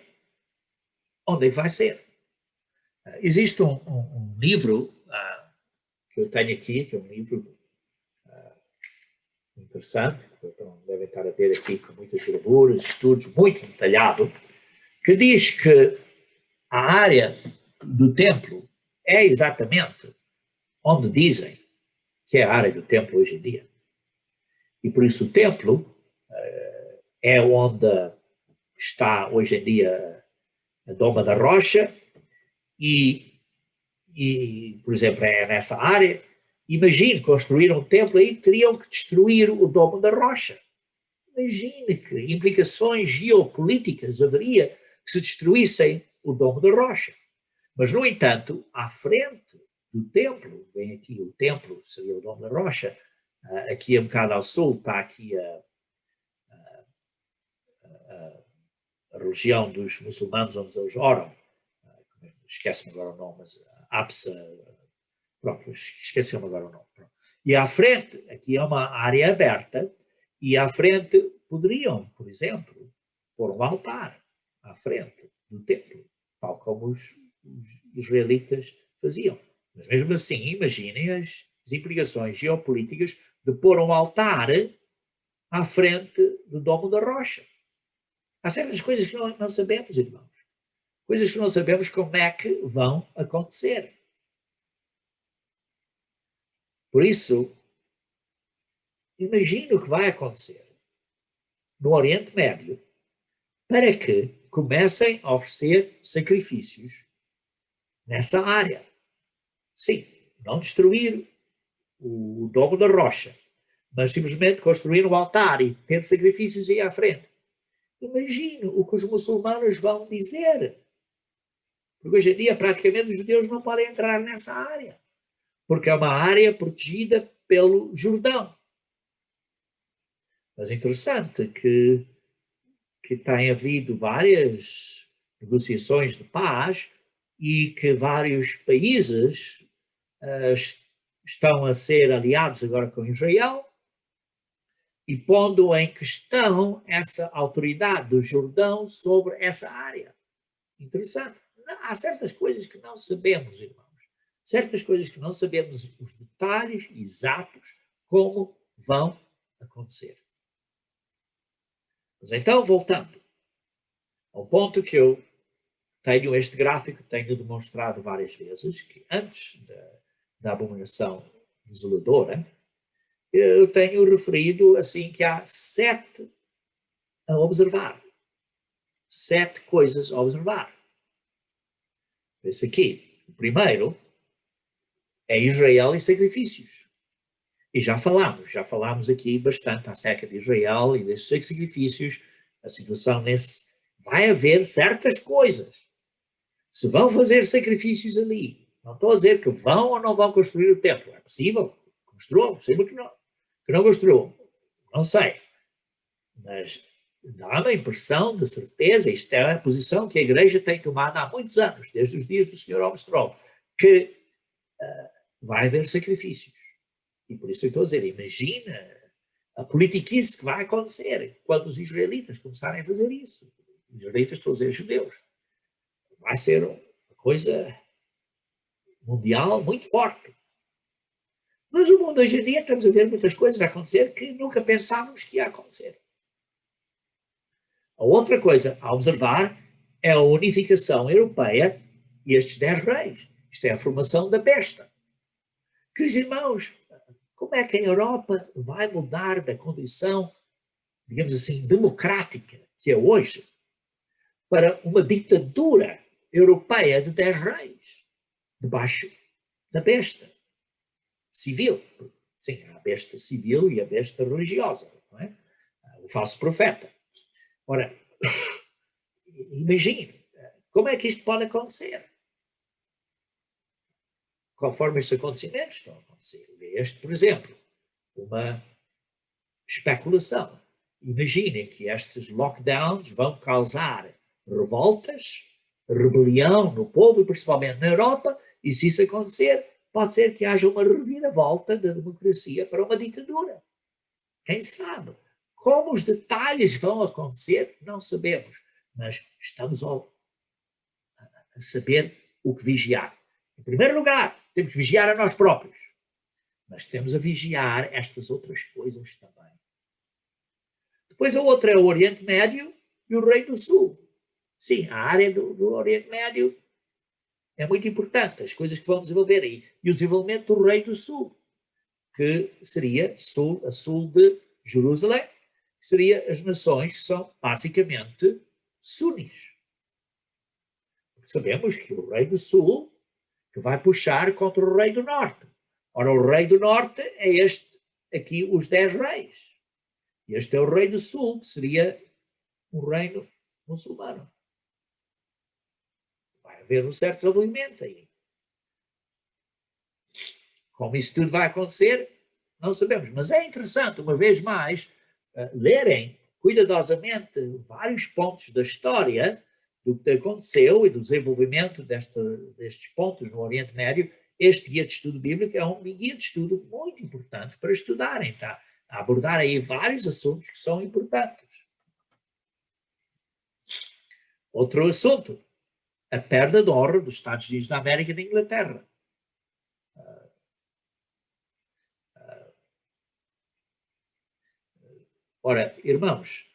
Speaker 1: Onde é que vai ser? Existe um livro que eu tenho aqui, que é um livro interessante, que devem estar a ver aqui com muitas gravuras, estudos, muito detalhado, que diz que a área do templo é exatamente onde dizem que é a área do templo hoje em dia. E por isso o templo é onde está hoje em dia a Doma da Rocha e, por exemplo, é nessa área. Imagine construir um templo aí, teriam que destruir o Domo da Rocha. Imagine que implicações geopolíticas haveria que se destruíssem o Domo da Rocha. Mas, no entanto, à frente do templo, vem aqui o templo, seria o Domo da Rocha, aqui um bocado ao sul está aqui a religião dos muçulmanos onde eles oram, esquece-me agora o nome, mas Apsa, pronto, esqueci-me agora o nome. Pronto. E à frente, aqui é uma área aberta, e à frente poderiam, por exemplo, pôr um altar à frente do templo, tal como os israelitas faziam. Mas mesmo assim, imaginem as implicações geopolíticas de pôr um altar à frente do Domo da Rocha. Há certas coisas que não sabemos, irmãos. Coisas que não sabemos como é que vão acontecer. Por isso, imagine o que vai acontecer no Oriente Médio para que comecem a oferecer sacrifícios nessa área. Sim, não destruir o Domo da Rocha, mas simplesmente construir um altar e ter sacrifícios aí à frente. Imagine o que os muçulmanos vão dizer. Porque hoje em dia praticamente os judeus não podem entrar nessa área, porque é uma área protegida pelo Jordão. Mas é interessante que tem havido várias negociações de paz e que vários países estão a ser aliados agora com Israel e pondo em questão essa autoridade do Jordão sobre essa área. Interessante. Há certas coisas que não sabemos, irmãos. Certas coisas que não sabemos os detalhes exatos como vão acontecer. Mas então, voltando ao ponto que eu tenho este gráfico, tenho demonstrado várias vezes, que antes da abominação desoladora, eu tenho referido assim que há 7 a observar. 7 coisas a observar. Esse aqui, o primeiro, é Israel e sacrifícios. E já falámos aqui bastante acerca de Israel e desses sacrifícios a situação vai haver certas coisas. Se vão fazer sacrifícios ali, não estou a dizer que vão ou não vão construir o templo. É possível, construam, é possível que não construam. Não sei. Mas dá uma impressão de certeza, isto é a posição que a Igreja tem tomado há muitos anos, desde os dias do Sr. Armstrong, que vai haver sacrifícios. E por isso eu estou a dizer, imagina a politiquice que vai acontecer quando os israelitas começarem a fazer isso. Os israelitas, estou a dizer, judeus. Vai ser uma coisa mundial muito forte. Mas o mundo hoje em dia estamos a ver muitas coisas a acontecer que nunca pensávamos que ia acontecer. A outra coisa a observar é a unificação europeia e estes 10 reis. Isto é a formação da besta. Queridos irmãos, como é que a Europa vai mudar da condição, digamos assim, democrática que é hoje, para uma ditadura europeia de 10 reis, debaixo da besta civil? Sim, há a besta civil e a besta religiosa, não é? O falso profeta. Ora, imagine, como é que isto pode acontecer? Conforme estes acontecimentos estão a acontecer. Este, por exemplo, uma especulação. Imaginem que estes lockdowns vão causar revoltas, rebelião no povo e principalmente na Europa, e se isso acontecer, pode ser que haja uma reviravolta da democracia para uma ditadura. Quem sabe? Como os detalhes vão acontecer, não sabemos, mas estamos a saber o que vigiar. Em primeiro lugar, temos que vigiar a nós próprios, mas temos a vigiar estas outras coisas também. Depois a outra é o Oriente Médio e o Reino do Sul. Sim, a área do Oriente Médio é muito importante, as coisas que vão desenvolver aí. E o desenvolvimento do Reino do Sul, que seria a sul de Jerusalém, que seria as nações que são basicamente sunis. Sabemos que o Rei do Sul que vai puxar contra o Rei do Norte. Ora, o Rei do Norte é este aqui, os 10 reis. Este é o Rei do Sul, que seria um reino muçulmano. Vai haver um certo desenvolvimento aí. Como isso tudo vai acontecer, não sabemos. Mas é interessante, uma vez mais, lerem cuidadosamente vários pontos da história do que aconteceu e do desenvolvimento destes pontos no Oriente Médio. Este guia de estudo bíblico é um guia de estudo muito importante para estudarem, tá? A abordar aí vários assuntos que são importantes. Outro assunto, a perda de honra dos Estados Unidos da América e da Inglaterra. Ora, irmãos,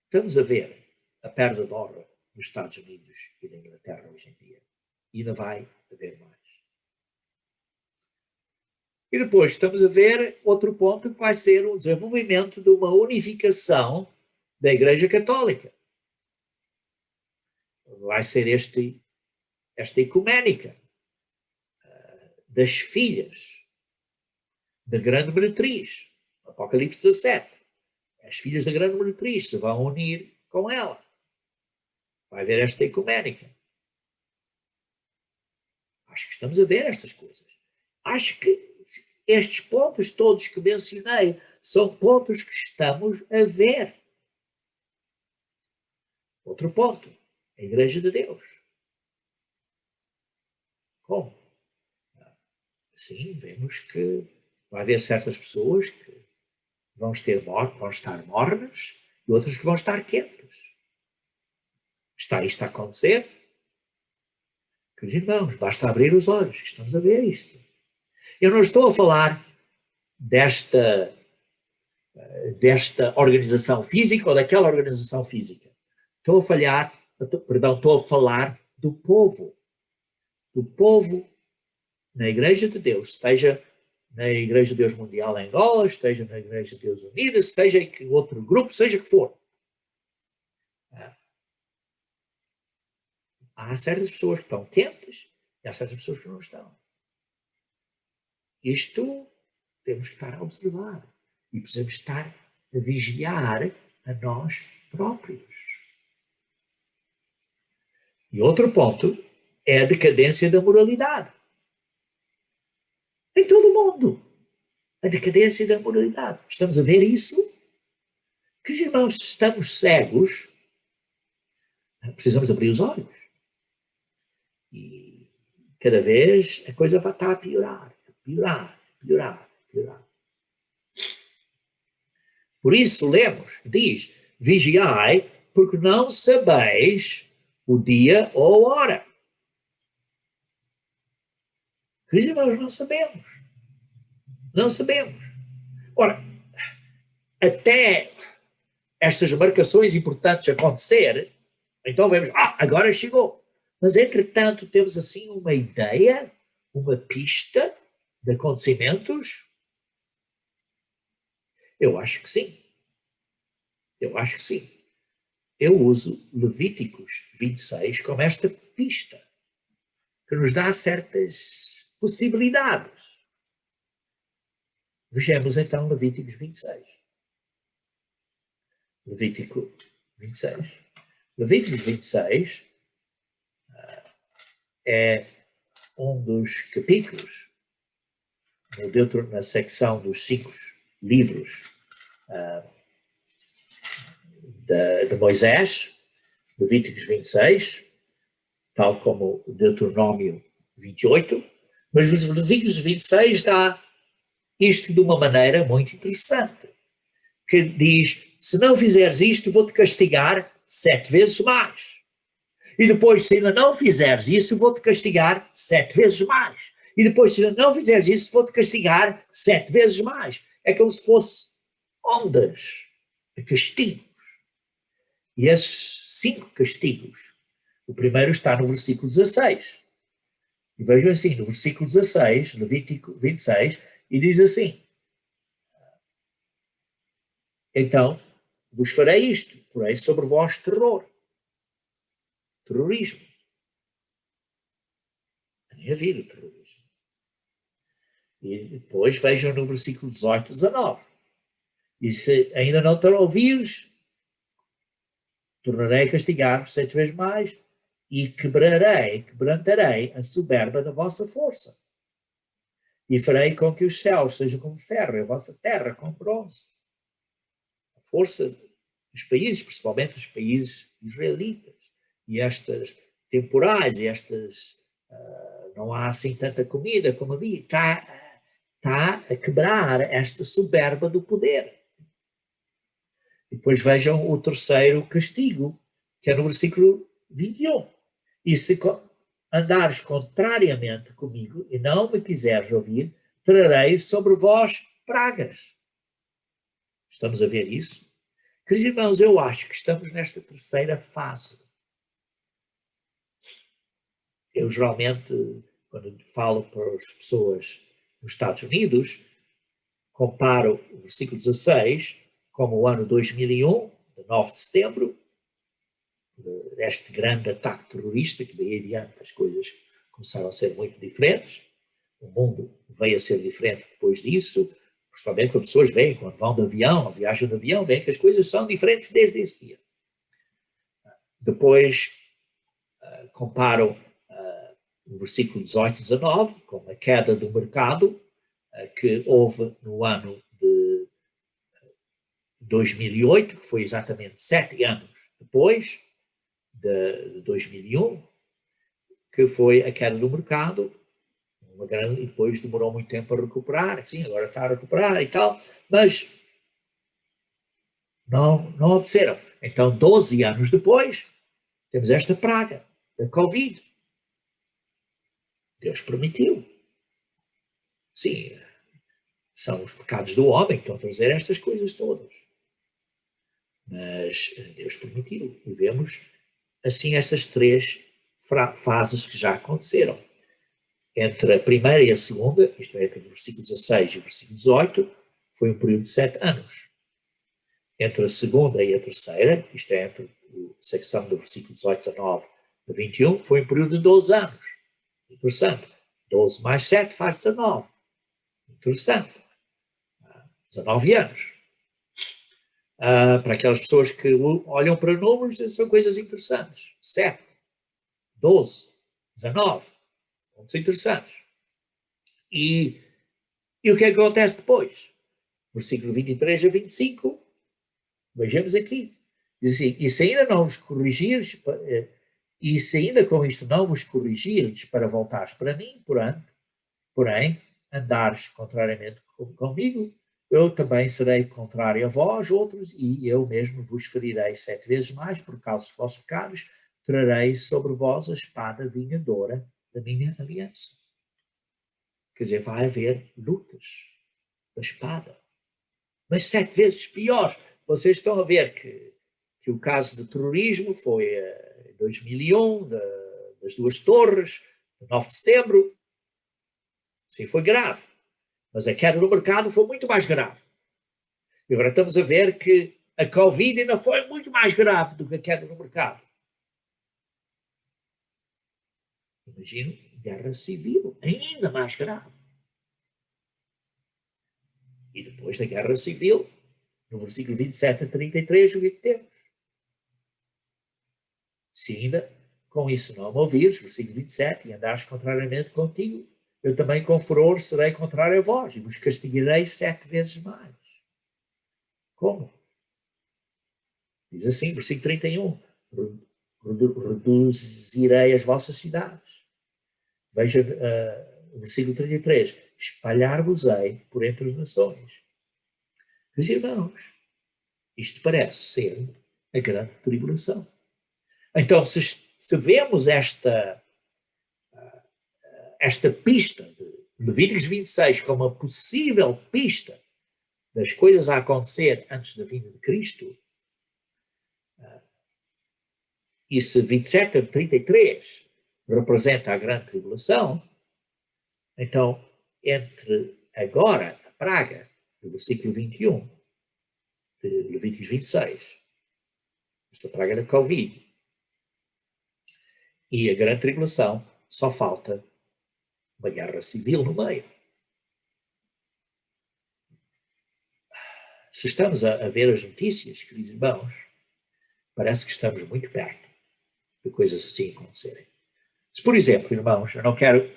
Speaker 1: estamos a ver a perda de honra dos Estados Unidos e da Inglaterra hoje em dia. E ainda vai haver mais. E depois estamos a ver outro ponto que vai ser o desenvolvimento de uma unificação da Igreja Católica. Vai ser esta ecuménica das filhas da grande meretriz, Apocalipse 17. As filhas da grande meretriz se vão unir com ela. Vai haver esta ecuménica. Acho que estamos a ver estas coisas. Acho que estes pontos todos que mencionei são pontos que estamos a ver. Outro ponto, a Igreja de Deus. Como? Sim, vemos que vai haver certas pessoas que vão estar mornas e outras que vão estar quietas. Está isto a acontecer? Queridos irmãos, basta abrir os olhos que estamos a ver isto. Eu não estou a falar desta organização física ou daquela organização física. Estou a falar do povo. Do povo na Igreja de Deus, esteja na Igreja de Deus Mundial em Angola, esteja na Igreja de Deus Unida, esteja em que outro grupo, seja que for. Há certas pessoas que estão quentes e há certas pessoas que não estão. Isto temos que estar a observar e precisamos estar a vigiar a nós próprios. E outro ponto é a decadência da moralidade. Em todo o mundo. A decadência da moralidade. Estamos a ver isso? Que, irmãos, estamos cegos, precisamos abrir os olhos. E cada vez a coisa vai estar a piorar, piorar, piorar, piorar. Por isso, lemos, diz, vigiai, porque não sabeis o dia ou a hora. Queridos irmãos, não sabemos. Não sabemos. Ora, até estas marcações importantes acontecer, então vemos, agora chegou. Mas, entretanto, temos assim uma ideia, uma pista de acontecimentos? Eu acho que sim. Eu acho que sim. Eu uso Levíticos 26 como esta pista, que nos dá certas possibilidades. Vejamos então Levíticos 26. Levítico 26. Levíticos 26 é um dos capítulos na secção dos 5 livros de Moisés, Levíticos 26, tal como o Deuteronômio 28, mas Levíticos 26 dá isto de uma maneira muito interessante, que diz, se não fizeres isto, vou-te castigar 7 vezes mais. E depois, se ainda não fizeres isso, vou-te castigar 7 vezes mais. E depois, se ainda não fizeres isso, vou-te castigar 7 vezes mais. É como se fosse ondas de castigos. E esses 5 castigos, o primeiro está no versículo 16. E vejam assim, no versículo 16, Levítico 26, e diz assim, então, vos farei isto, porém sobre vós terrorismo. Nem havia o terrorismo. E depois vejam no versículo 18, 19. E se ainda não te ouvires, tornarei a castigar-vos 7 vezes mais e quebrantarei a soberba da vossa força. E farei com que os céus sejam como ferro, e a vossa terra como bronze. A força dos países, principalmente os países israelitas, e estas temporais, e estas, não há assim tanta comida como havia, está a quebrar esta soberba do poder. E depois vejam o terceiro castigo, que é no versículo 21. E se andares contrariamente comigo e não me quiseres ouvir, trarei sobre vós pragas. Estamos a ver isso? Queridos irmãos, eu acho que estamos nesta terceira fase. Eu geralmente, quando falo para as pessoas nos Estados Unidos, comparo o versículo 16 como o ano 2001, de 9 de setembro, deste grande ataque terrorista, que daí adiante as coisas começaram a ser muito diferentes. O mundo veio a ser diferente depois disso, principalmente quando pessoas veem, quando vão de avião, viajam de avião, veem que as coisas são diferentes desde esse dia. Depois comparo o versículo 18 e 19 com a queda do mercado que houve no ano de 2008, que foi exatamente 7 anos depois de 2001, que foi a queda do mercado, uma grande, e depois demorou muito tempo a recuperar, sim, agora está a recuperar e tal, mas não obedeceram. Então, 12 anos depois, temos esta praga da Covid. Deus permitiu. Sim, são os pecados do homem que estão a trazer estas coisas todas. Mas Deus permitiu. E vemos, assim, estas 3 fases que já aconteceram. Entre a primeira e a segunda, isto é, entre o versículo 16 e o versículo 18, foi um período de 7 anos. Entre a segunda e a terceira, isto é, entre a secção do versículo 18, 19 a 21, foi um período de 12 anos. Interessante. 12 mais 7 faz 19. Interessante. 19 anos. Para aquelas pessoas que olham para números, são coisas interessantes. 7, 12, 19, pontos interessantes. E o que é que acontece depois? Versículo 23 a 25, vejamos aqui. Diz assim, e se ainda não vos corrigires, e se ainda com isto não vos corrigires para voltares para mim, porém andares contrariamente comigo, eu também serei contrário a vós, outros, e eu mesmo vos ferirei 7 vezes mais por causa dos vossos pecados, trarei sobre vós a espada vingadora da minha aliança. Quer dizer, vai haver lutas da espada, mas 7 vezes pior. Vocês estão a ver que o caso de terrorismo foi em 2001, das duas torres, de 9 de setembro, sim, foi grave. Mas a queda no mercado foi muito mais grave. E agora estamos a ver que a Covid ainda foi muito mais grave do que a queda no mercado. Imagino guerra civil, ainda mais grave. E depois da guerra civil, no versículo 27 a 33, o que é que temos? Se ainda com isso não me ouvires, versículo 27, e andares contrariamente contigo, eu também com furor serei contrário a vós, e vos castigarei 7 vezes mais. Como? Diz assim, versículo 31, reduzirei as vossas cidades. Veja o versículo 33, espalhar-vos-ei por entre as nações. Meus irmãos, isto parece ser a grande tribulação. Então, se vemos esta pista de Levíticos 26 como uma possível pista das coisas a acontecer antes da vinda de Cristo, e se 27 a 33 representa a grande tribulação, então, entre agora, a praga, do versículo 21, de Levíticos 26, esta praga da Covid, e a grande tribulação, só falta uma guerra civil no meio. Se estamos a ver as notícias, queridos irmãos, parece que estamos muito perto de coisas assim acontecerem. Se, por exemplo, irmãos, eu não quero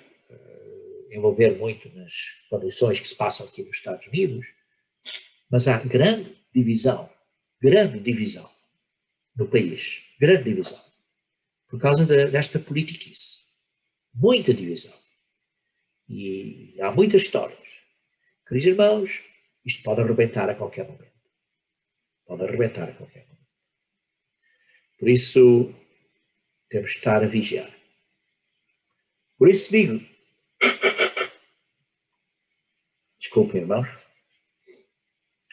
Speaker 1: envolver muito nas condições que se passam aqui nos Estados Unidos, mas há grande divisão no país, grande divisão, por causa desta politiquice. Muita divisão. E há muitas histórias. Queridos irmãos, isto pode arrebentar a qualquer momento. Pode arrebentar a qualquer momento. Por isso, temos de estar a vigiar. Por isso digo, desculpem, irmãos,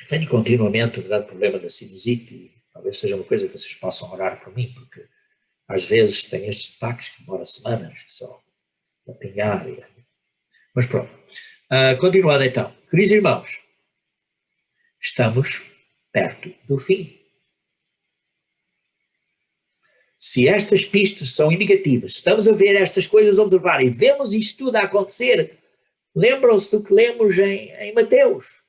Speaker 1: tenho continuamente um grande problema da sinusite e talvez seja uma coisa que vocês possam orar por mim, porque às vezes tem estes ataques que demoram semanas só a pingar. Mas pronto. Continuando então. Queridos irmãos, estamos perto do fim. Se estas pistas são indicativas, estamos a ver estas coisas a observar e vemos isto tudo a acontecer, lembram-se do que lemos em Mateus.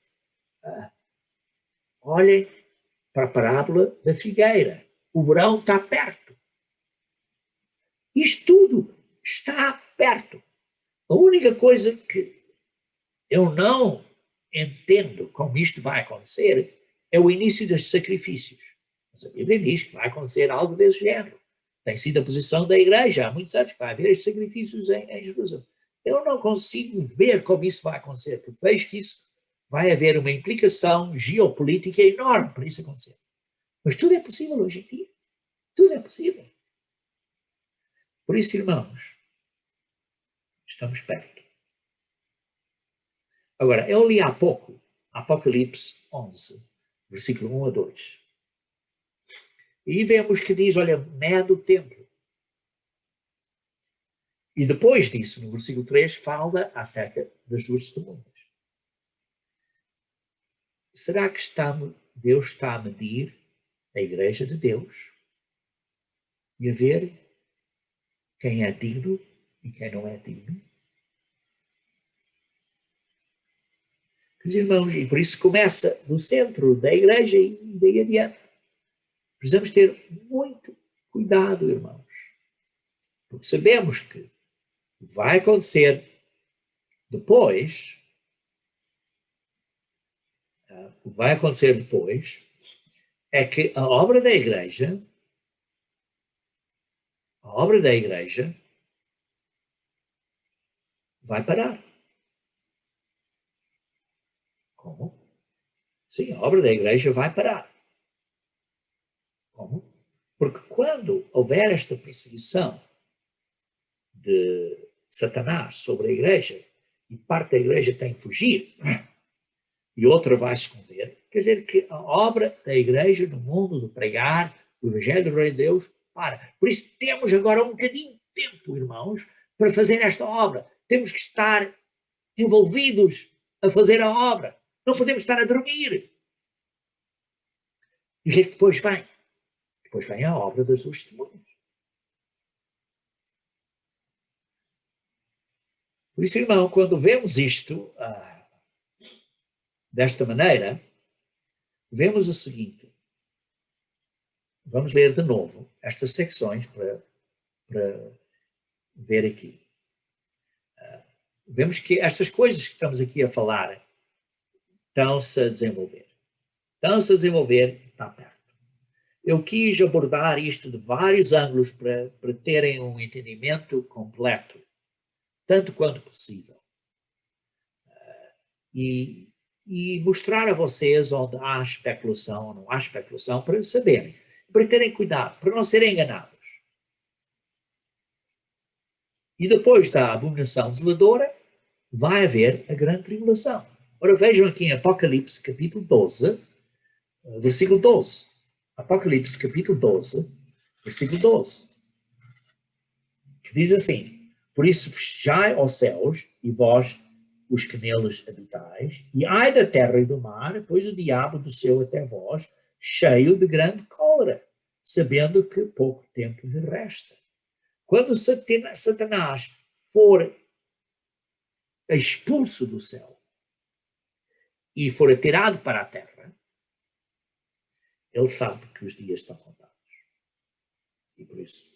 Speaker 1: Olhem para a parábola da figueira. O verão está perto. Isto tudo está perto. A única coisa que eu não entendo como isto vai acontecer é o início dos sacrifícios. Mas a Bíblia diz que vai acontecer algo desse género. Tem sido a posição da igreja há muitos anos que vai haver estes sacrifícios em Jerusalém. Eu não consigo ver como isso vai acontecer, porque vejo que isso vai haver uma implicação geopolítica enorme para isso acontecer. Mas tudo é possível hoje em dia. Tudo é possível. Por isso, irmãos, estamos perto. Agora, eu li há pouco Apocalipse 11, versículo 1 a 2. E vemos que diz, olha, mede o templo. E depois disso, no versículo 3, fala acerca das duas testemunhas. Será que Deus está a medir a igreja de Deus e a ver quem é digno e quem não é digno? Meus irmãos, e por isso começa no centro da igreja e daí adiante. Precisamos ter muito cuidado, irmãos, porque sabemos que vai acontecer depois, o que vai acontecer depois é que a obra da igreja vai parar. Como? Sim, a obra da igreja vai parar. Como? Porque quando houver esta perseguição de Satanás sobre a igreja e parte da igreja tem que fugir e outra vai se esconder, quer dizer que a obra da igreja no mundo de pregar o Evangelho do Reino de Deus para. Por isso temos agora um bocadinho de tempo, irmãos, para fazer esta obra. Temos que estar envolvidos a fazer a obra. Não podemos estar a dormir. E o que é que depois vem? Depois vem a obra das testemunhas. Por isso, irmão, quando vemos isto desta maneira, vemos o seguinte. Vamos ler de novo estas secções para ver aqui. Vemos que estas coisas que estamos aqui a falar estão-se a desenvolver. Estão-se a desenvolver, está perto. Eu quis abordar isto de vários ângulos para terem um entendimento completo, tanto quanto possível. E mostrar a vocês onde há especulação ou não há especulação, para saberem, para terem cuidado, para não serem enganados. E depois da abominação desoladora, vai haver a grande tribulação. Ora, vejam aqui em Apocalipse, capítulo 12, versículo 12. Apocalipse, capítulo 12, versículo 12. Que diz assim: por isso fechai aos céus, e vós, os que neles habitais, e ai da terra e do mar, pois o diabo desceu até vós, cheio de grande cólera, sabendo que pouco tempo lhe resta. Quando Satanás for expulso do céu e for atirado para a terra, ele sabe que os dias estão contados. E por isso,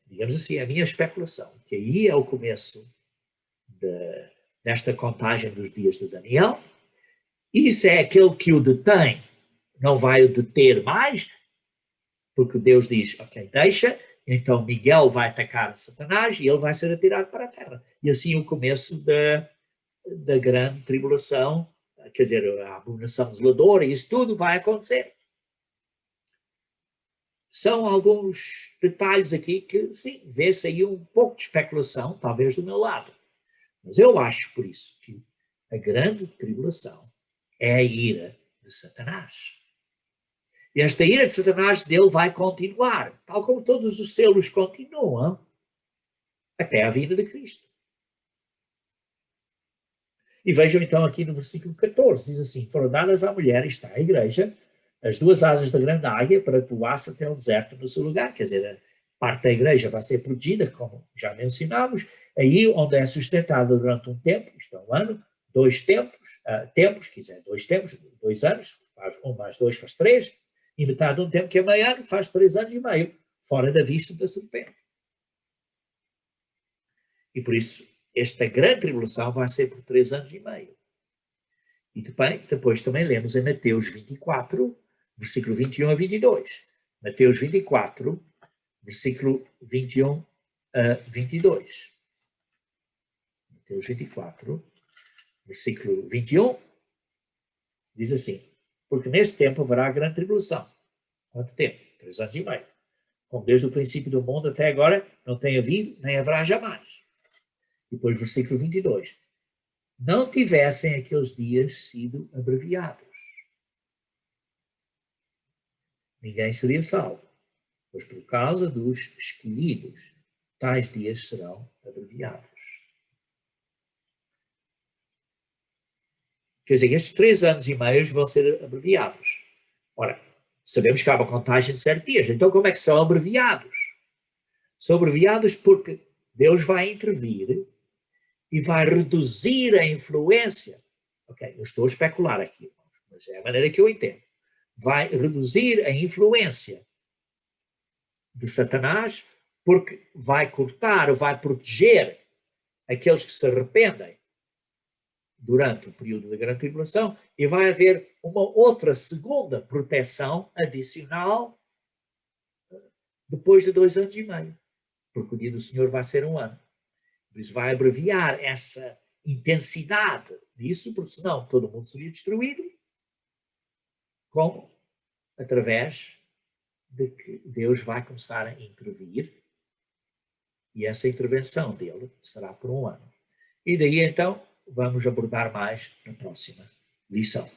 Speaker 1: digamos assim, a minha especulação, que aí é o começo desta contagem dos dias de Daniel, isso é aquele que o detém, não vai o deter mais, porque Deus diz, ok, deixa, então Miguel vai atacar Satanás e ele vai ser atirado para a terra. E assim o começo da grande tribulação, quer dizer, a abominação desoladora, isso tudo vai acontecer. São alguns detalhes aqui que, sim, vê-se aí um pouco de especulação, talvez do meu lado. Mas eu acho, por isso, que a grande tribulação é a ira de Satanás. E esta ira de Satanás dele vai continuar, tal como todos os selos continuam, até a vinda de Cristo. E vejam então aqui no versículo 14, diz assim: foram dadas à mulher, está a igreja, as duas asas da grande águia para que voasse até o deserto no seu lugar. Quer dizer, a parte da igreja vai ser protegida, como já mencionámos, aí onde é sustentada durante um tempo, isto é um ano, 2 tempos, quiser 2 tempos, 2 anos, faz 1 mais 2 faz 3, e metade de um tempo que é meio ano, faz 3 anos e meio, fora da vista da serpente. E por isso, esta grande tribulação vai ser por 3 anos e meio. E depois também lemos em Mateus 24, versículo 21 a 22. Mateus 24, versículo 21 a 22. Mateus 24, versículo 21, diz assim: porque nesse tempo haverá grande tribulação. Quanto tempo? 3 anos e meio. Como desde o princípio do mundo até agora não tem havido, nem haverá jamais. Depois, versículo 22. Não tivessem aqueles dias sido abreviados, ninguém seria salvo, pois por causa dos escolhidos, tais dias serão abreviados. Quer dizer, estes 3 anos e meio vão ser abreviados. Ora, sabemos que há uma contagem de 7 dias, então como é que são abreviados? São abreviados porque Deus vai intervir e vai reduzir a influência. Ok, eu estou a especular aqui, mas é a maneira que eu entendo. Vai reduzir a influência de Satanás, porque vai cortar, vai proteger aqueles que se arrependem durante o período da grande tribulação, e vai haver uma outra segunda proteção adicional depois de 2 anos e meio, porque o dia do Senhor vai ser 1 ano. Por isso vai abreviar essa intensidade disso, porque senão todo mundo seria destruído, como através de que Deus vai começar a intervir, e essa intervenção dele será por 1 ano. E daí então vamos abordar mais na próxima lição.